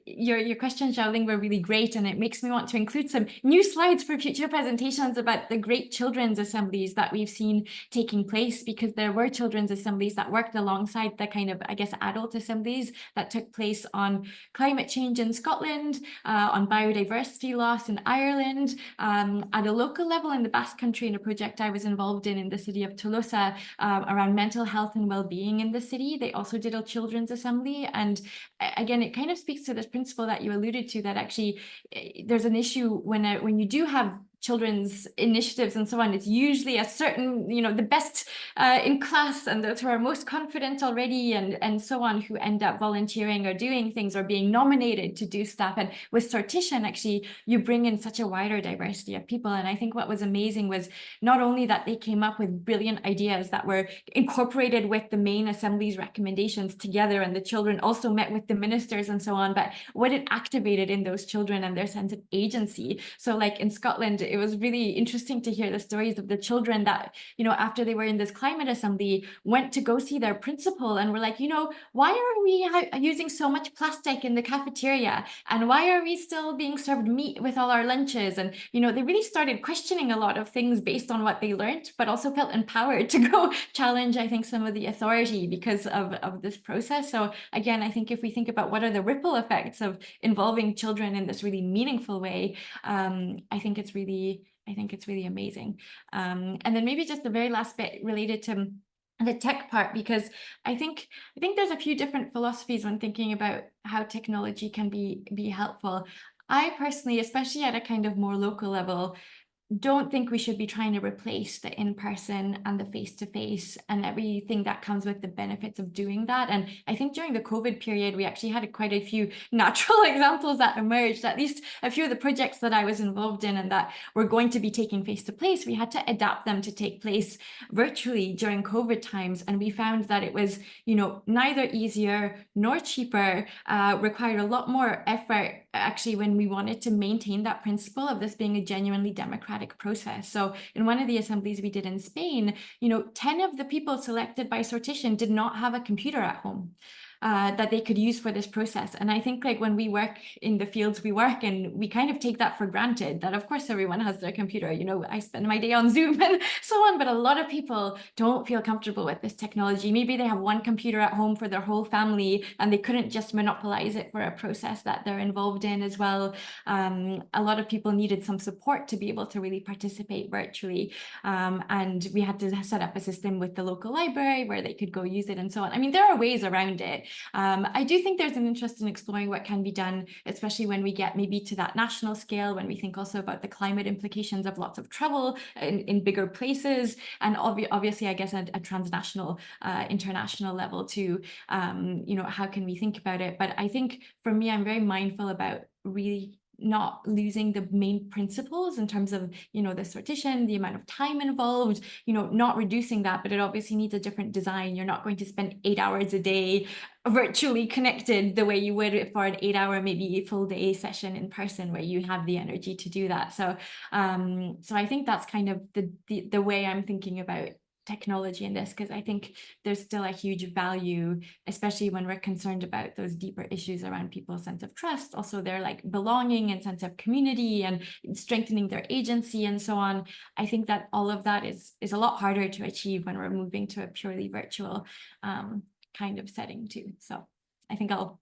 your questions, Xiaoling, were really great, and it makes me want to include some new slides for future presentations about the great children's assemblies that we've seen taking place, because there were children's assemblies that worked alongside the kind of, I guess, adult assemblies that took place on climate change in Scotland, on biodiversity loss in Ireland, at a local level in the Basque Country, in a project I was involved in the city of Tolosa, around mental health and well-being in the city. They also did a children's assembly. And again, it kind of speaks to this principle that you alluded to, that actually there's an issue when you do have children's initiatives and so on. It's usually a certain, the best in class and those who are most confident already and so on, who end up volunteering or doing things or being nominated to do stuff. And with Sortition, actually, you bring in such a wider diversity of people. And I think what was amazing was not only that they came up with brilliant ideas that were incorporated with the main assembly's recommendations together, and the children also met with the ministers and so on, but what it activated in those children and their sense of agency. So like in Scotland, it was really interesting to hear the stories of the children that, after they were in this climate assembly, went to go see their principal and were like, why are we using so much plastic in the cafeteria? And why are we still being served meat with all our lunches? And, they really started questioning a lot of things based on what they learned, but also felt empowered to go challenge, I think, some of the authority because of this process. So again, I think if we think about what are the ripple effects of involving children in this really meaningful way, I think it's really amazing. And then maybe just the very last bit related to the tech part, because I think there's a few different philosophies when thinking about how technology can be helpful. I personally, especially at a kind of more local level, don't think we should be trying to replace the in-person and the face-to-face and everything that comes with the benefits of doing that. And I think during the COVID period, we actually had quite a few natural examples that emerged, at least a few of the projects that I was involved in and that were going to be taking face-to-face. We had to adapt them to take place virtually during COVID times. And we found that it was, neither easier nor cheaper, required a lot more effort actually when we wanted to maintain that principle of this being a genuinely democratic process. So in one of the assemblies we did in Spain, 10 of the people selected by Sortition did not have a computer at home that they could use for this process. And I think like when we work in the fields we work in, we kind of take that for granted, that of course everyone has their computer. I spend my day on Zoom and so on, but a lot of people don't feel comfortable with this technology. Maybe they have one computer at home for their whole family and they couldn't just monopolize it for a process that they're involved in as well. A lot of people needed some support to be able to really participate virtually. And we had to set up a system with the local library where they could go use it and so on. I mean, there are ways around it. I do think there's an interest in exploring what can be done, especially when we get maybe to that national scale, when we think also about the climate implications of lots of travel in bigger places, and obviously, I guess, at a transnational, international level too, how can we think about it? But I think for me, I'm very mindful about really not losing the main principles in terms of, the sortition, the amount of time involved, not reducing that, but it obviously needs a different design. You're not going to spend 8 hours a day virtually connected the way you would for an 8-hour, maybe full day session in person where you have the energy to do that. So, so I think that's kind of the way I'm thinking about technology in this, because I think there's still a huge value, especially when we're concerned about those deeper issues around people's sense of trust, also their like belonging and sense of community and strengthening their agency and so on. I think that all of that is a lot harder to achieve when we're moving to a purely virtual kind of setting too. So I think I'll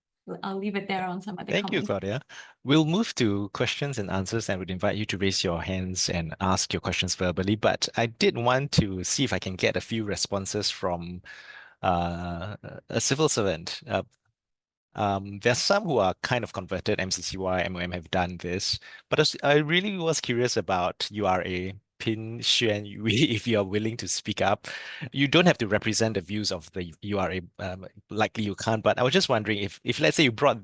leave it there on some other comments. Thank you, Claudia. We'll move to questions and answers, and would invite you to raise your hands and ask your questions verbally. But I did want to see if I can get a few responses from a civil servant. There's some who are kind of converted. MCCY, MOM have done this, but I really was curious about URA. Pin Xuan Yui, if you are willing to speak up. You don't have to represent the views of the URA, likely you can't, but I was just wondering if let's say you brought,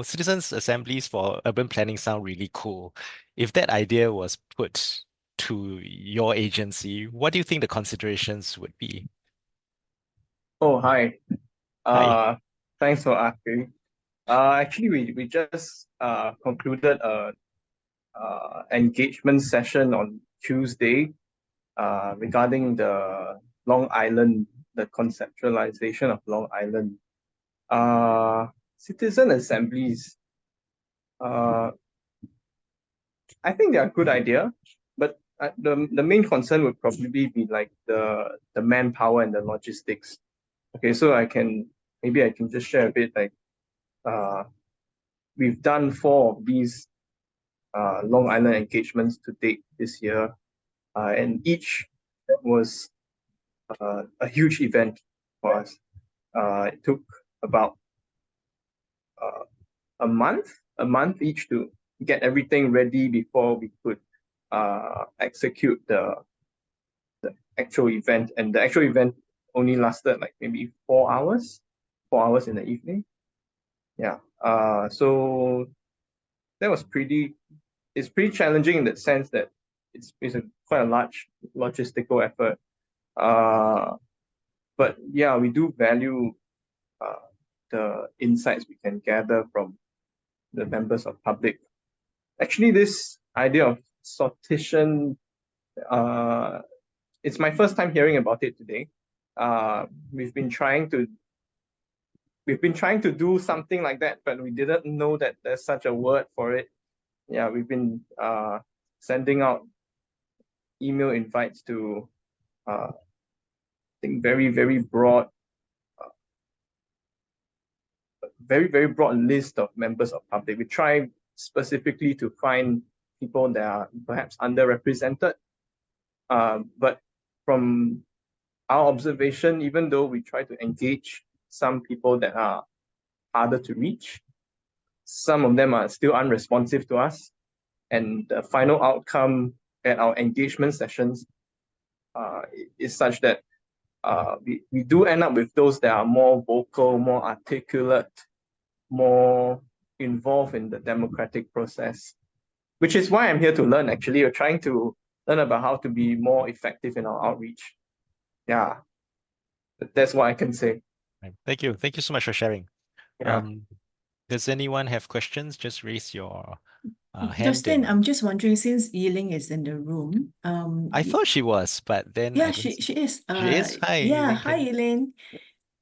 citizens' assemblies for urban planning sound really cool. If that idea was put to your agency, what do you think the considerations would be? Oh, hi. Hi. Thanks for asking. Actually, we just concluded a engagement session on Tuesday regarding the Long Island, the conceptualization of Long Island. Citizen assemblies. I think they're a good idea, but the main concern would probably be like the manpower and the logistics. Okay, so maybe I can just share a bit, like we've done 4 of these Long Island engagements to date this year, and each was a huge event for us. It took about a month each to get everything ready before we could execute the actual event. And the actual event only lasted like maybe 4 hours in the evening. Yeah. So that was it's pretty challenging in the sense that it's quite a large logistical effort. But yeah, we do value the insights we can gather from the members of public. Actually, this idea of sortition, it's my first time hearing about it today. We've been trying to do something like that, but we didn't know that there's such a word for it. Yeah, we've been sending out email invites to I think very, very broad, very broad list of members of public. We try specifically to find people that are perhaps underrepresented. But from our observation, even though we try to engage some people that are harder to reach, some of them are still unresponsive to us. And the final outcome at our engagement sessions is such that we do end up with those that are more vocal, more articulate, more involved in the democratic process, which is why I'm here to learn. Actually, we're trying to learn about how to be more effective in our outreach. Yeah, that's what I can say. Thank you so much for sharing. Yeah. Does anyone have questions? Just raise your hand. Justin, I'm just wondering, since Yiling is in the room, I thought she was, but then yeah, she is. She is. Hi. Yeah, Yiling, hi Yiling.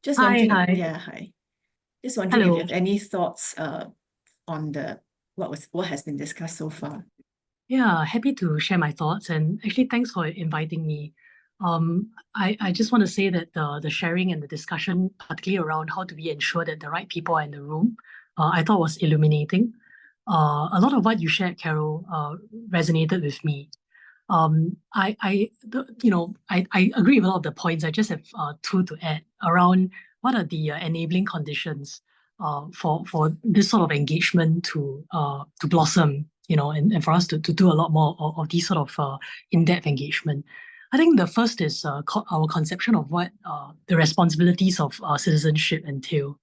Just Hi, wondering. hi. Yeah, hi. Just wondering if Hello. you have any thoughts on what has been discussed so far. Yeah, happy to share my thoughts, and actually thanks for inviting me. I just want to say that the sharing and the discussion, particularly around how do we ensure that the right people are in the room, I thought was illuminating. A lot of what you shared, Carol, resonated with me. I agree with a lot of the points. I just have 2 to add around what are the enabling conditions for this sort of engagement to blossom, and for us to do a lot more of these sort of in-depth engagement. I think the first is our conception of what the responsibilities of citizenship entail.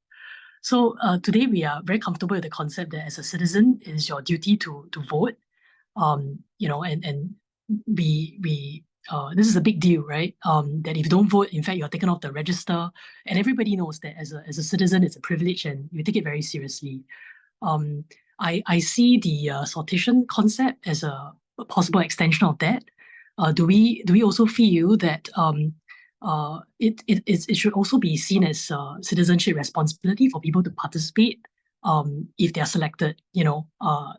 So today we are very comfortable with the concept that as a citizen, it is your duty to vote. And this is a big deal, right? That if you don't vote, in fact, you're taken off the register, and everybody knows that as a citizen, it's a privilege, and you take it very seriously. I see the sortition concept as a possible extension of that. Do we also feel that it should also be seen as citizenship responsibility for people to participate if they are selected,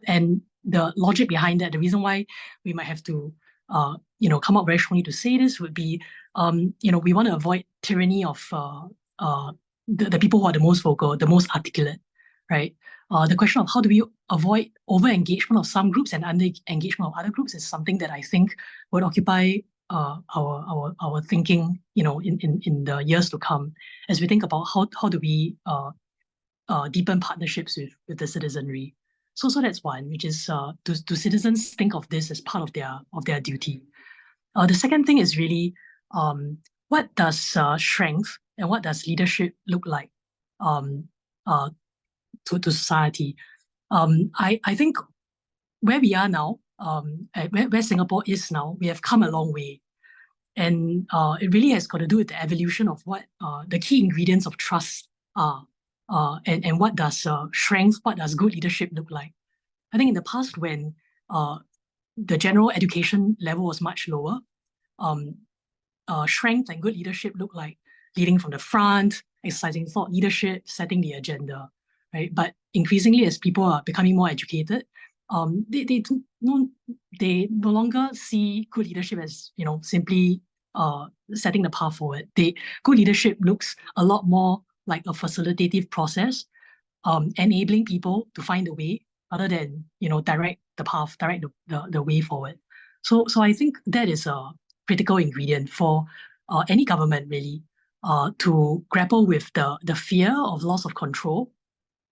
and the logic behind that, the reason why we might have to come out very strongly to say this would be, we want to avoid tyranny of the people who are the most vocal, the most articulate, right? The question of how do we avoid over-engagement of some groups and under-engagement of other groups is something that I think would occupy our thinking, in the years to come, as we think about how do we deepen partnerships with the citizenry. So that's one, which is do citizens think of this as part of their duty? The second thing is really what does strength and what does leadership look like to society? I think where we are now, where Singapore is now, we have come a long way. And it really has got to do with the evolution of what the key ingredients of trust are. And what does strength, what does good leadership look like? I think in the past, when the general education level was much lower, strength and good leadership looked like leading from the front, exercising thought leadership, setting the agenda, right? But increasingly, as people are becoming more educated, they no longer see good leadership as, you know, simply setting the path forward. Good leadership looks a lot more like a facilitative process, enabling people to find a way rather than, you know, direct the path, direct the way forward. So I think that is a critical ingredient for any government, really, to grapple with the fear of loss of control.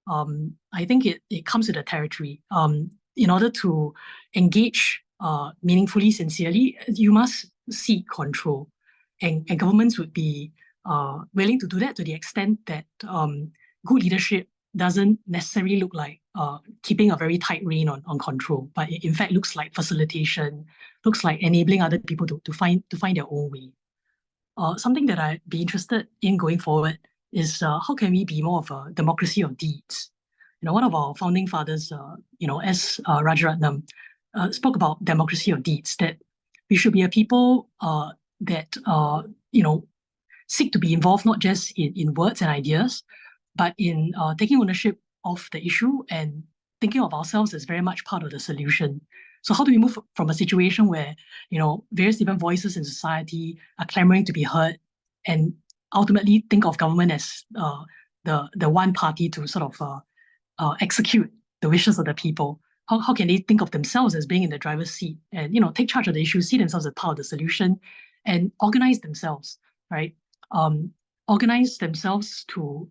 I think it comes with the territory. In order to engage meaningfully, sincerely, you must seek control. And governments would be willing to do that to the extent that good leadership doesn't necessarily look like keeping a very tight rein on control, but it in fact looks like facilitation, looks like enabling other people to find their own way. Something that I'd be interested in going forward is how can we be more of a democracy of deeds? You know, one of our founding fathers, you know, S. Rajaratnam, spoke about democracy of deeds, that we should be a people that, you know, seek to be involved not just in words and ideas, but in taking ownership of the issue and thinking of ourselves as very much part of the solution. So how do we move from a situation where, you know, various different voices in society are clamoring to be heard, and ultimately think of government as the one party to sort of execute the wishes of the people? How can they think of themselves as being in the driver's seat and, you know, take charge of the issue, see themselves as part of the solution, and organize themselves, right? Organize themselves to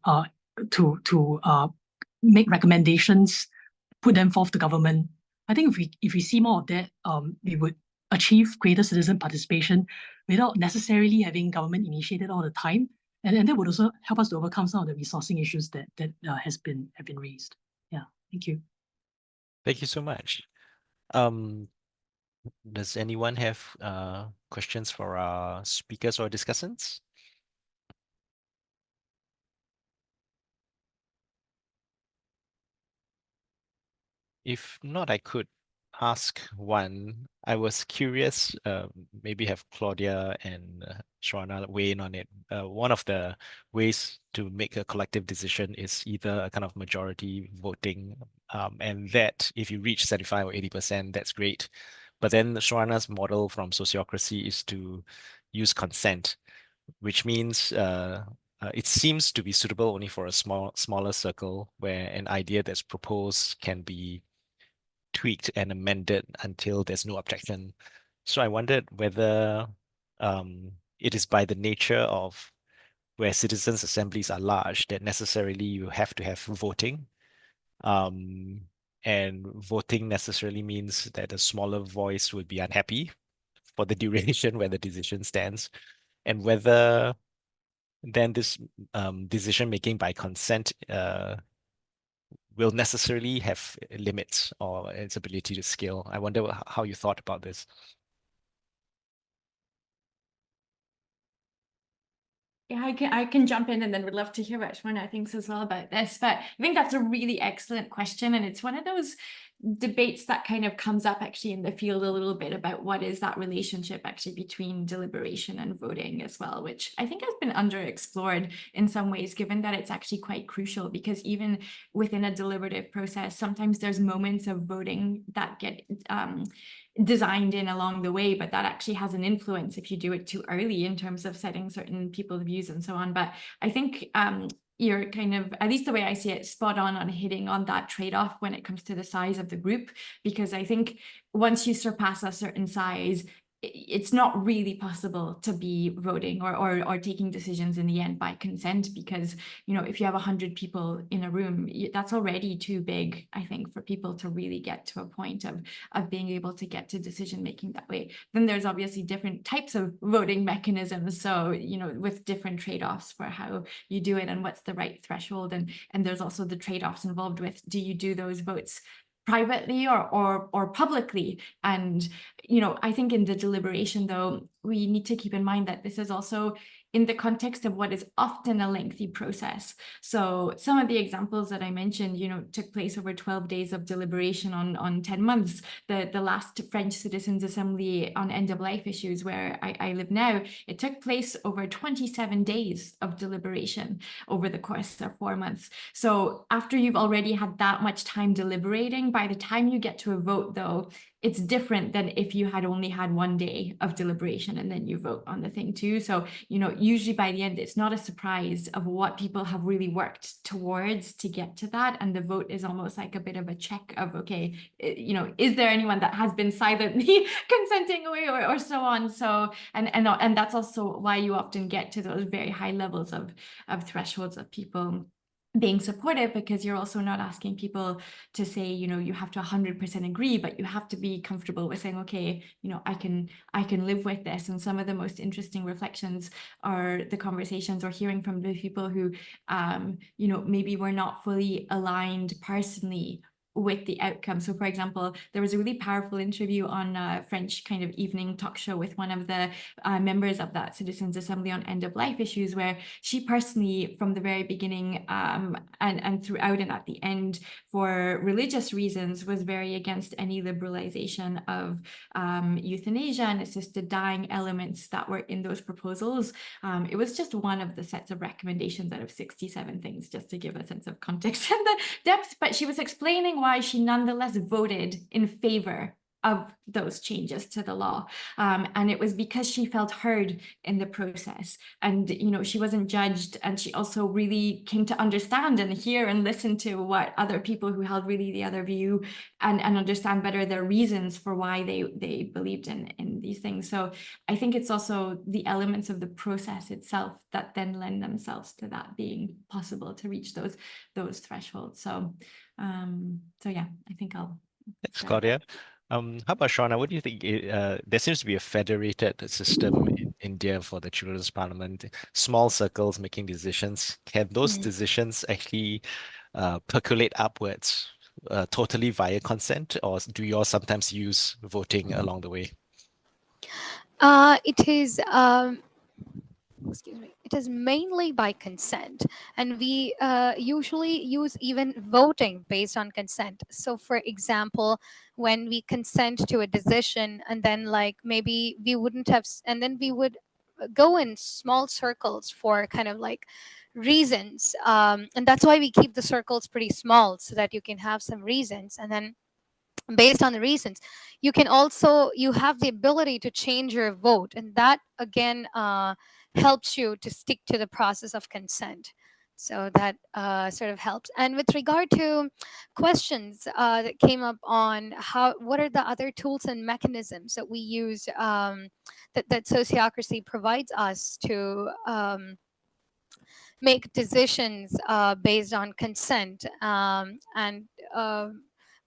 make recommendations, put them forth to government. I think if we see more of that, we would achieve greater citizen participation without necessarily having government initiated all the time, and that would also help us to overcome some of the resourcing issues that have been raised. Yeah, thank you. Thank you so much. Does anyone have questions for our speakers or discussants? If not, I could ask one. I was curious, maybe have Claudia and Swarna weigh in on it. One of the ways to make a collective decision is either a kind of majority voting, and that if you reach 75 or 80%, that's great. But then Swarna's model from sociocracy is to use consent, which means it seems to be suitable only for a smaller circle where an idea that's proposed can be tweaked and amended until there's no objection. So I wondered whether it is by the nature of where citizens' assemblies are large that necessarily you have to have voting. And voting necessarily means that a smaller voice would be unhappy for the duration where the decision stands, and whether then this decision making by consent will necessarily have limits or its ability to scale. I wonder how you thought about this. Yeah, I can jump in, and then would love to hear what Swarna thinks as well about this. But I think that's a really excellent question, and it's one of those debates that kind of comes up actually in the field a little bit about what is that relationship actually between deliberation and voting as well, which I think has been underexplored in some ways, given that it's actually quite crucial, because even within a deliberative process, sometimes there's moments of voting that get designed in along the way, but that actually has an influence if you do it too early in terms of setting certain people's views and so on. But I think you're kind of, at least the way I see it, spot on hitting on that trade-off when it comes to the size of the group, because I think once you surpass a certain size, it's not really possible to be voting or taking decisions in the end by consent, because, you know, if you have 100 people in a room, that's already too big, I think, for people to really get to a point of being able to get to decision making that way. Then there's obviously different types of voting mechanisms, so, you know, with different trade-offs for how you do it and what's the right threshold, and there's also the trade-offs involved with, do you do those votes privately or publicly? And, you know, I think in the deliberation, though, we need to keep in mind that this is also in the context of what is often a lengthy process. So some of the examples that I mentioned, took place over 12 days of deliberation on 10 months. The last French Citizens' Assembly on end-of-life issues where I live now, it took place over 27 days of deliberation over the course of 4 months. So after you've already had that much time deliberating, by the time you get to a vote, though, it's different than if you had only had 1 day of deliberation and then you vote on the thing too. So, usually by the end, it's not a surprise of what people have really worked towards to get to that. And the vote is almost like a bit of a check of, okay, is there anyone that has been silently consenting away or so on? So, and that's also why you often get to those very high levels of thresholds of people being supportive, because you're also not asking people to say, you have to 100% agree, but you have to be comfortable with saying, okay, I can live with this. And some of the most interesting reflections are the conversations or hearing from the people who, maybe were not fully aligned personally with the outcome. So for example, there was a really powerful interview on a French kind of evening talk show with one of the members of that Citizens' Assembly on end-of-life issues, where she personally, from the very beginning and throughout and at the end, for religious reasons, was very against any liberalization of euthanasia and assisted dying elements that were in those proposals. It was just one of the sets of recommendations out of 67 things, just to give a sense of context and the depth, but she was explaining why she nonetheless voted in favor of those changes to the law. And it was because she felt heard in the process. And, she wasn't judged. And she also really came to understand and hear and listen to what other people who held really the other view and understand better their reasons for why they believed in these things. So I think it's also the elements of the process itself that then lend themselves to that being possible to reach those thresholds. So yeah, I think I'll. Thanks, Claudia. How about Swarna? What do you think? There seems to be a federated system in India for the Children's Parliament, small circles making decisions. Can those decisions actually percolate upwards totally via consent, or do you all sometimes use voting along the way? It is excuse me, it is mainly by consent, and we usually use even voting based on consent. So for example, when we consent to a decision and then maybe we wouldn't have, and then we would go in small circles for kind of reasons, and that's why we keep the circles pretty small, so that you can have some reasons, and then based on the reasons you have the ability to change your vote, and that again helps you to stick to the process of consent. So that sort of helps. And with regard to questions that came up on what are the other tools and mechanisms that we use, that sociocracy provides us to make decisions based on consent, and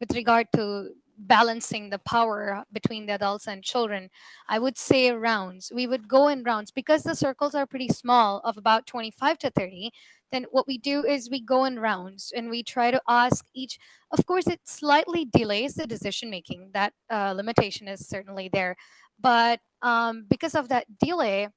with regard to balancing the power between the adults and children, I would say rounds. We would go in rounds because the circles are pretty small, of about 25 to 30. Then what we do is we go in rounds and we try to ask each. Of course, it slightly delays the decision making. That limitation is certainly there, but because of that delay,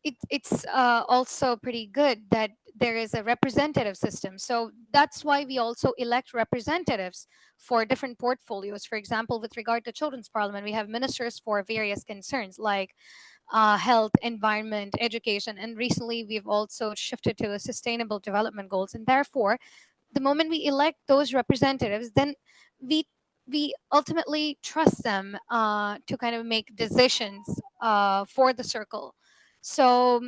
it's also pretty good that there is a representative system. So that's why we also elect representatives for different portfolios. For example, with regard to Children's Parliament, we have ministers for various concerns like health, environment, education, and recently we've also shifted to the sustainable development goals. And therefore, the moment we elect those representatives, then we ultimately trust them to kind of make decisions for the circle. So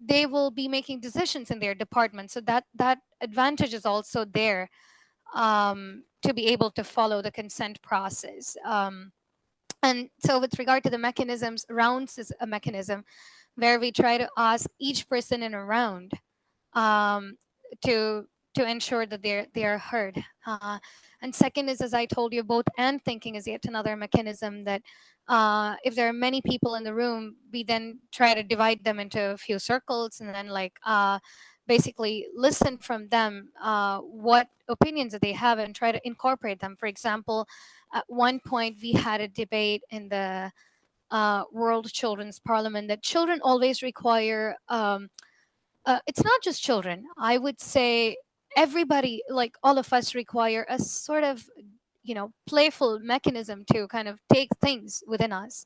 they will be making decisions in their department. So that advantage is also there, to be able to follow the consent process. And so with regard to the mechanisms, rounds is a mechanism where we try to ask each person in a round to ensure that they are heard. And second is, as I told you, both and thinking is yet another mechanism that if there are many people in the room, we then try to divide them into a few circles, and then basically listen from them what opinions that they have and try to incorporate them. For example, at one point we had a debate in the World Children's Parliament that children always require, it's not just children, I would say everybody, like all of us, require a sort of, you know, playful mechanism to kind of take things within us.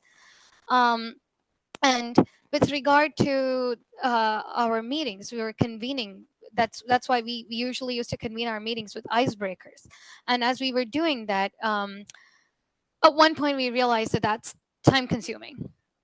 And with regard to our meetings, we were convening. That's why we usually used to convene our meetings with icebreakers. And as we were doing that, at one point we realized that that's time consuming.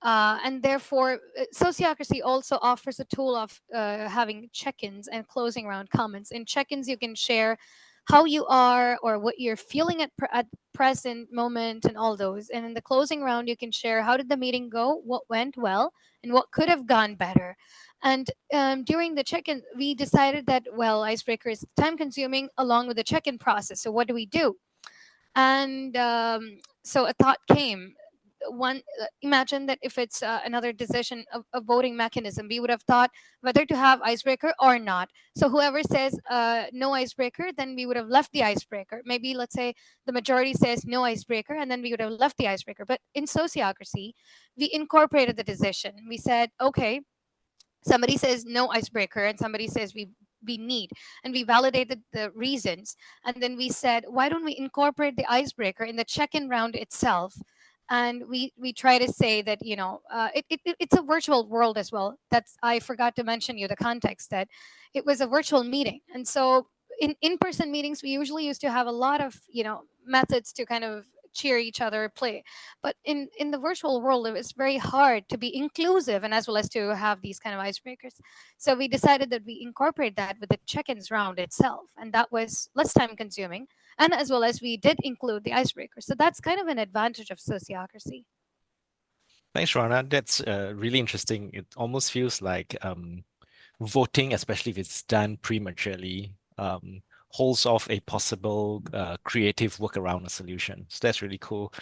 And therefore, sociocracy also offers a tool of having check-ins and closing round comments. In check-ins, you can share how you are or what you're feeling at present moment and all those. And in the closing round, you can share how did the meeting go, what went well, and what could have gone better. And during the check-in, we decided that, well, icebreaker is time consuming along with the check-in process. So what do we do? And so a thought came. Imagine that if it's another decision of a voting mechanism, we would have thought whether to have icebreaker or not. So whoever says no icebreaker, then we would have left the icebreaker. Maybe let's say the majority says no icebreaker, and then we would have left the icebreaker. But in sociocracy, we incorporated the decision. We said, okay, somebody says no icebreaker and somebody says we need, and we validated the reasons, and then we said, why don't we incorporate the icebreaker in the check-in round itself? And we try to say that, you know, it's a virtual world as well. That's, I forgot to mention you the context that it was a virtual meeting. And so in-person meetings, we usually used to have a lot of, you know, methods to kind of cheer each other, play. But in the virtual world, it was very hard to be inclusive and as well as to have these kind of icebreakers. So we decided that we incorporate that with the check-ins round itself. And that was less time consuming. And as well as we did include the icebreaker. So that's kind of an advantage of sociocracy. Thanks, Shwana. That's really interesting. It almost feels like voting, especially if it's done prematurely, holds off a possible creative workaround or solution. So that's really cool.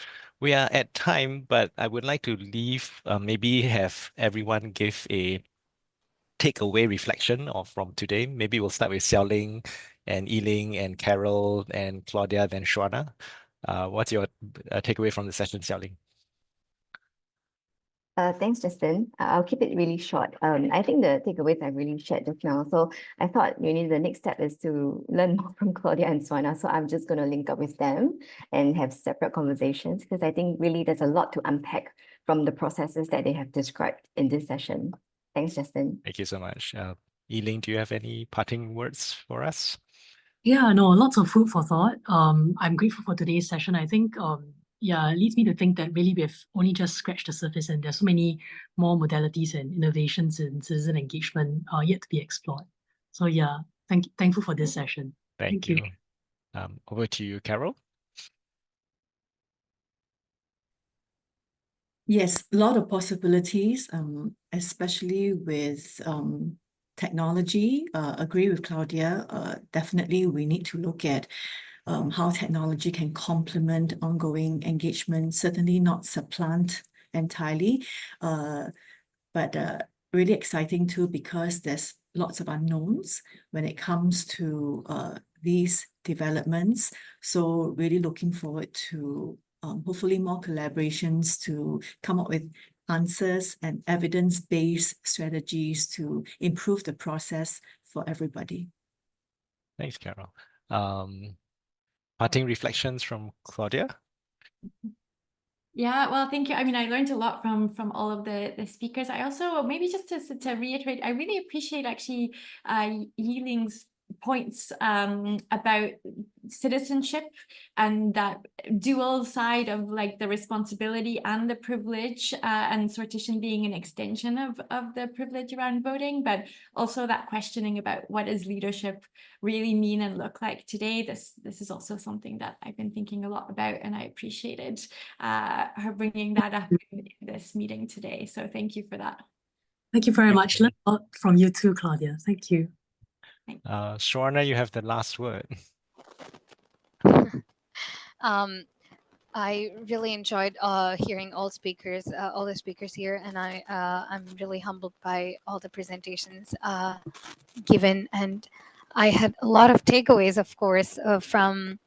We are at time, but I would like to leave, maybe have everyone give a takeaway reflection from today. Maybe we'll start with Xiaoling and Yiling and Carol and Claudia, then Shwana. What's your takeaway from the session, Xiaoling? Thanks, Justin. I'll keep it really short. I think the takeaways I've really shared just now. So I thought the next step is to learn more from Claudia and Swana. So I'm just going to link up with them and have separate conversations because I think really there's a lot to unpack from the processes that they have described in this session. Thanks, Justin. Thank you so much. Yiling, do you have any parting words for us? Yeah, no, lots of food for thought. I'm grateful for today's session. I think yeah, it leads me to think that really we've only just scratched the surface and there's so many more modalities and innovations in citizen engagement yet to be explored. So yeah, thankful for this session. Thank you. Over to you, Carol. Yes, a lot of possibilities, especially with technology. Agree with Claudia. Definitely, we need to look at how technology can complement ongoing engagement, certainly not supplant entirely, but really exciting too because there's lots of unknowns when it comes to these developments. So really looking forward to hopefully more collaborations to come up with answers and evidence-based strategies to improve the process for everybody. Thanks, Carol. Parting reflections from Claudia? Yeah, well, thank you. I mean, I learned a lot from all of the speakers. I also, maybe just to reiterate, I really appreciate actually Yiling's points about citizenship and that dual side of like the responsibility and the privilege, and sortition being an extension of the privilege around voting, but also that questioning about what does leadership really mean and look like today. This is also something that I've been thinking a lot about, and I appreciated her bringing that up in this meeting today. So thank you for that. Thank you very much. Learn a lot from you too, Claudia. Thank you. Shwana, you have the last word. I really enjoyed hearing all the speakers here, and I'm really humbled by all the presentations given, and I had a lot of takeaways, of course, from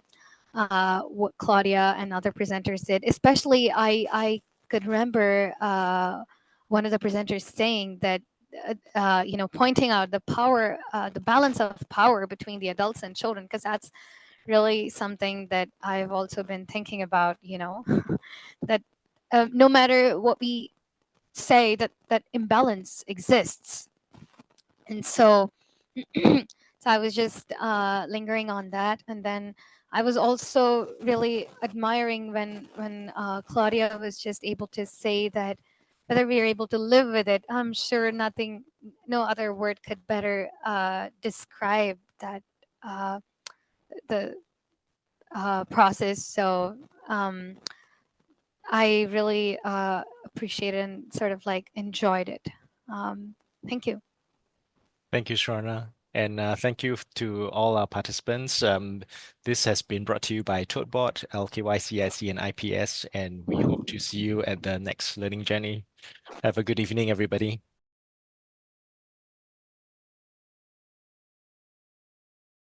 what Claudia and other presenters did. Especially, I could remember one of the presenters saying that, pointing out the power, the balance of power between the adults and children, because that's really something that I've also been thinking about, that no matter what we say, that imbalance exists. And so, so I was just lingering on that. And then I was also really admiring when Claudia was just able to say that whether we are able to live with it, I'm sure no other word could better describe that, the process. So I really appreciated and sort of like enjoyed it. Thank you. Thank you, Swarna. And thank you to all our participants. This has been brought to you by ToteBot, LKYCIC, and IPS, and we hope to see you at the next learning journey. Have a good evening, everybody.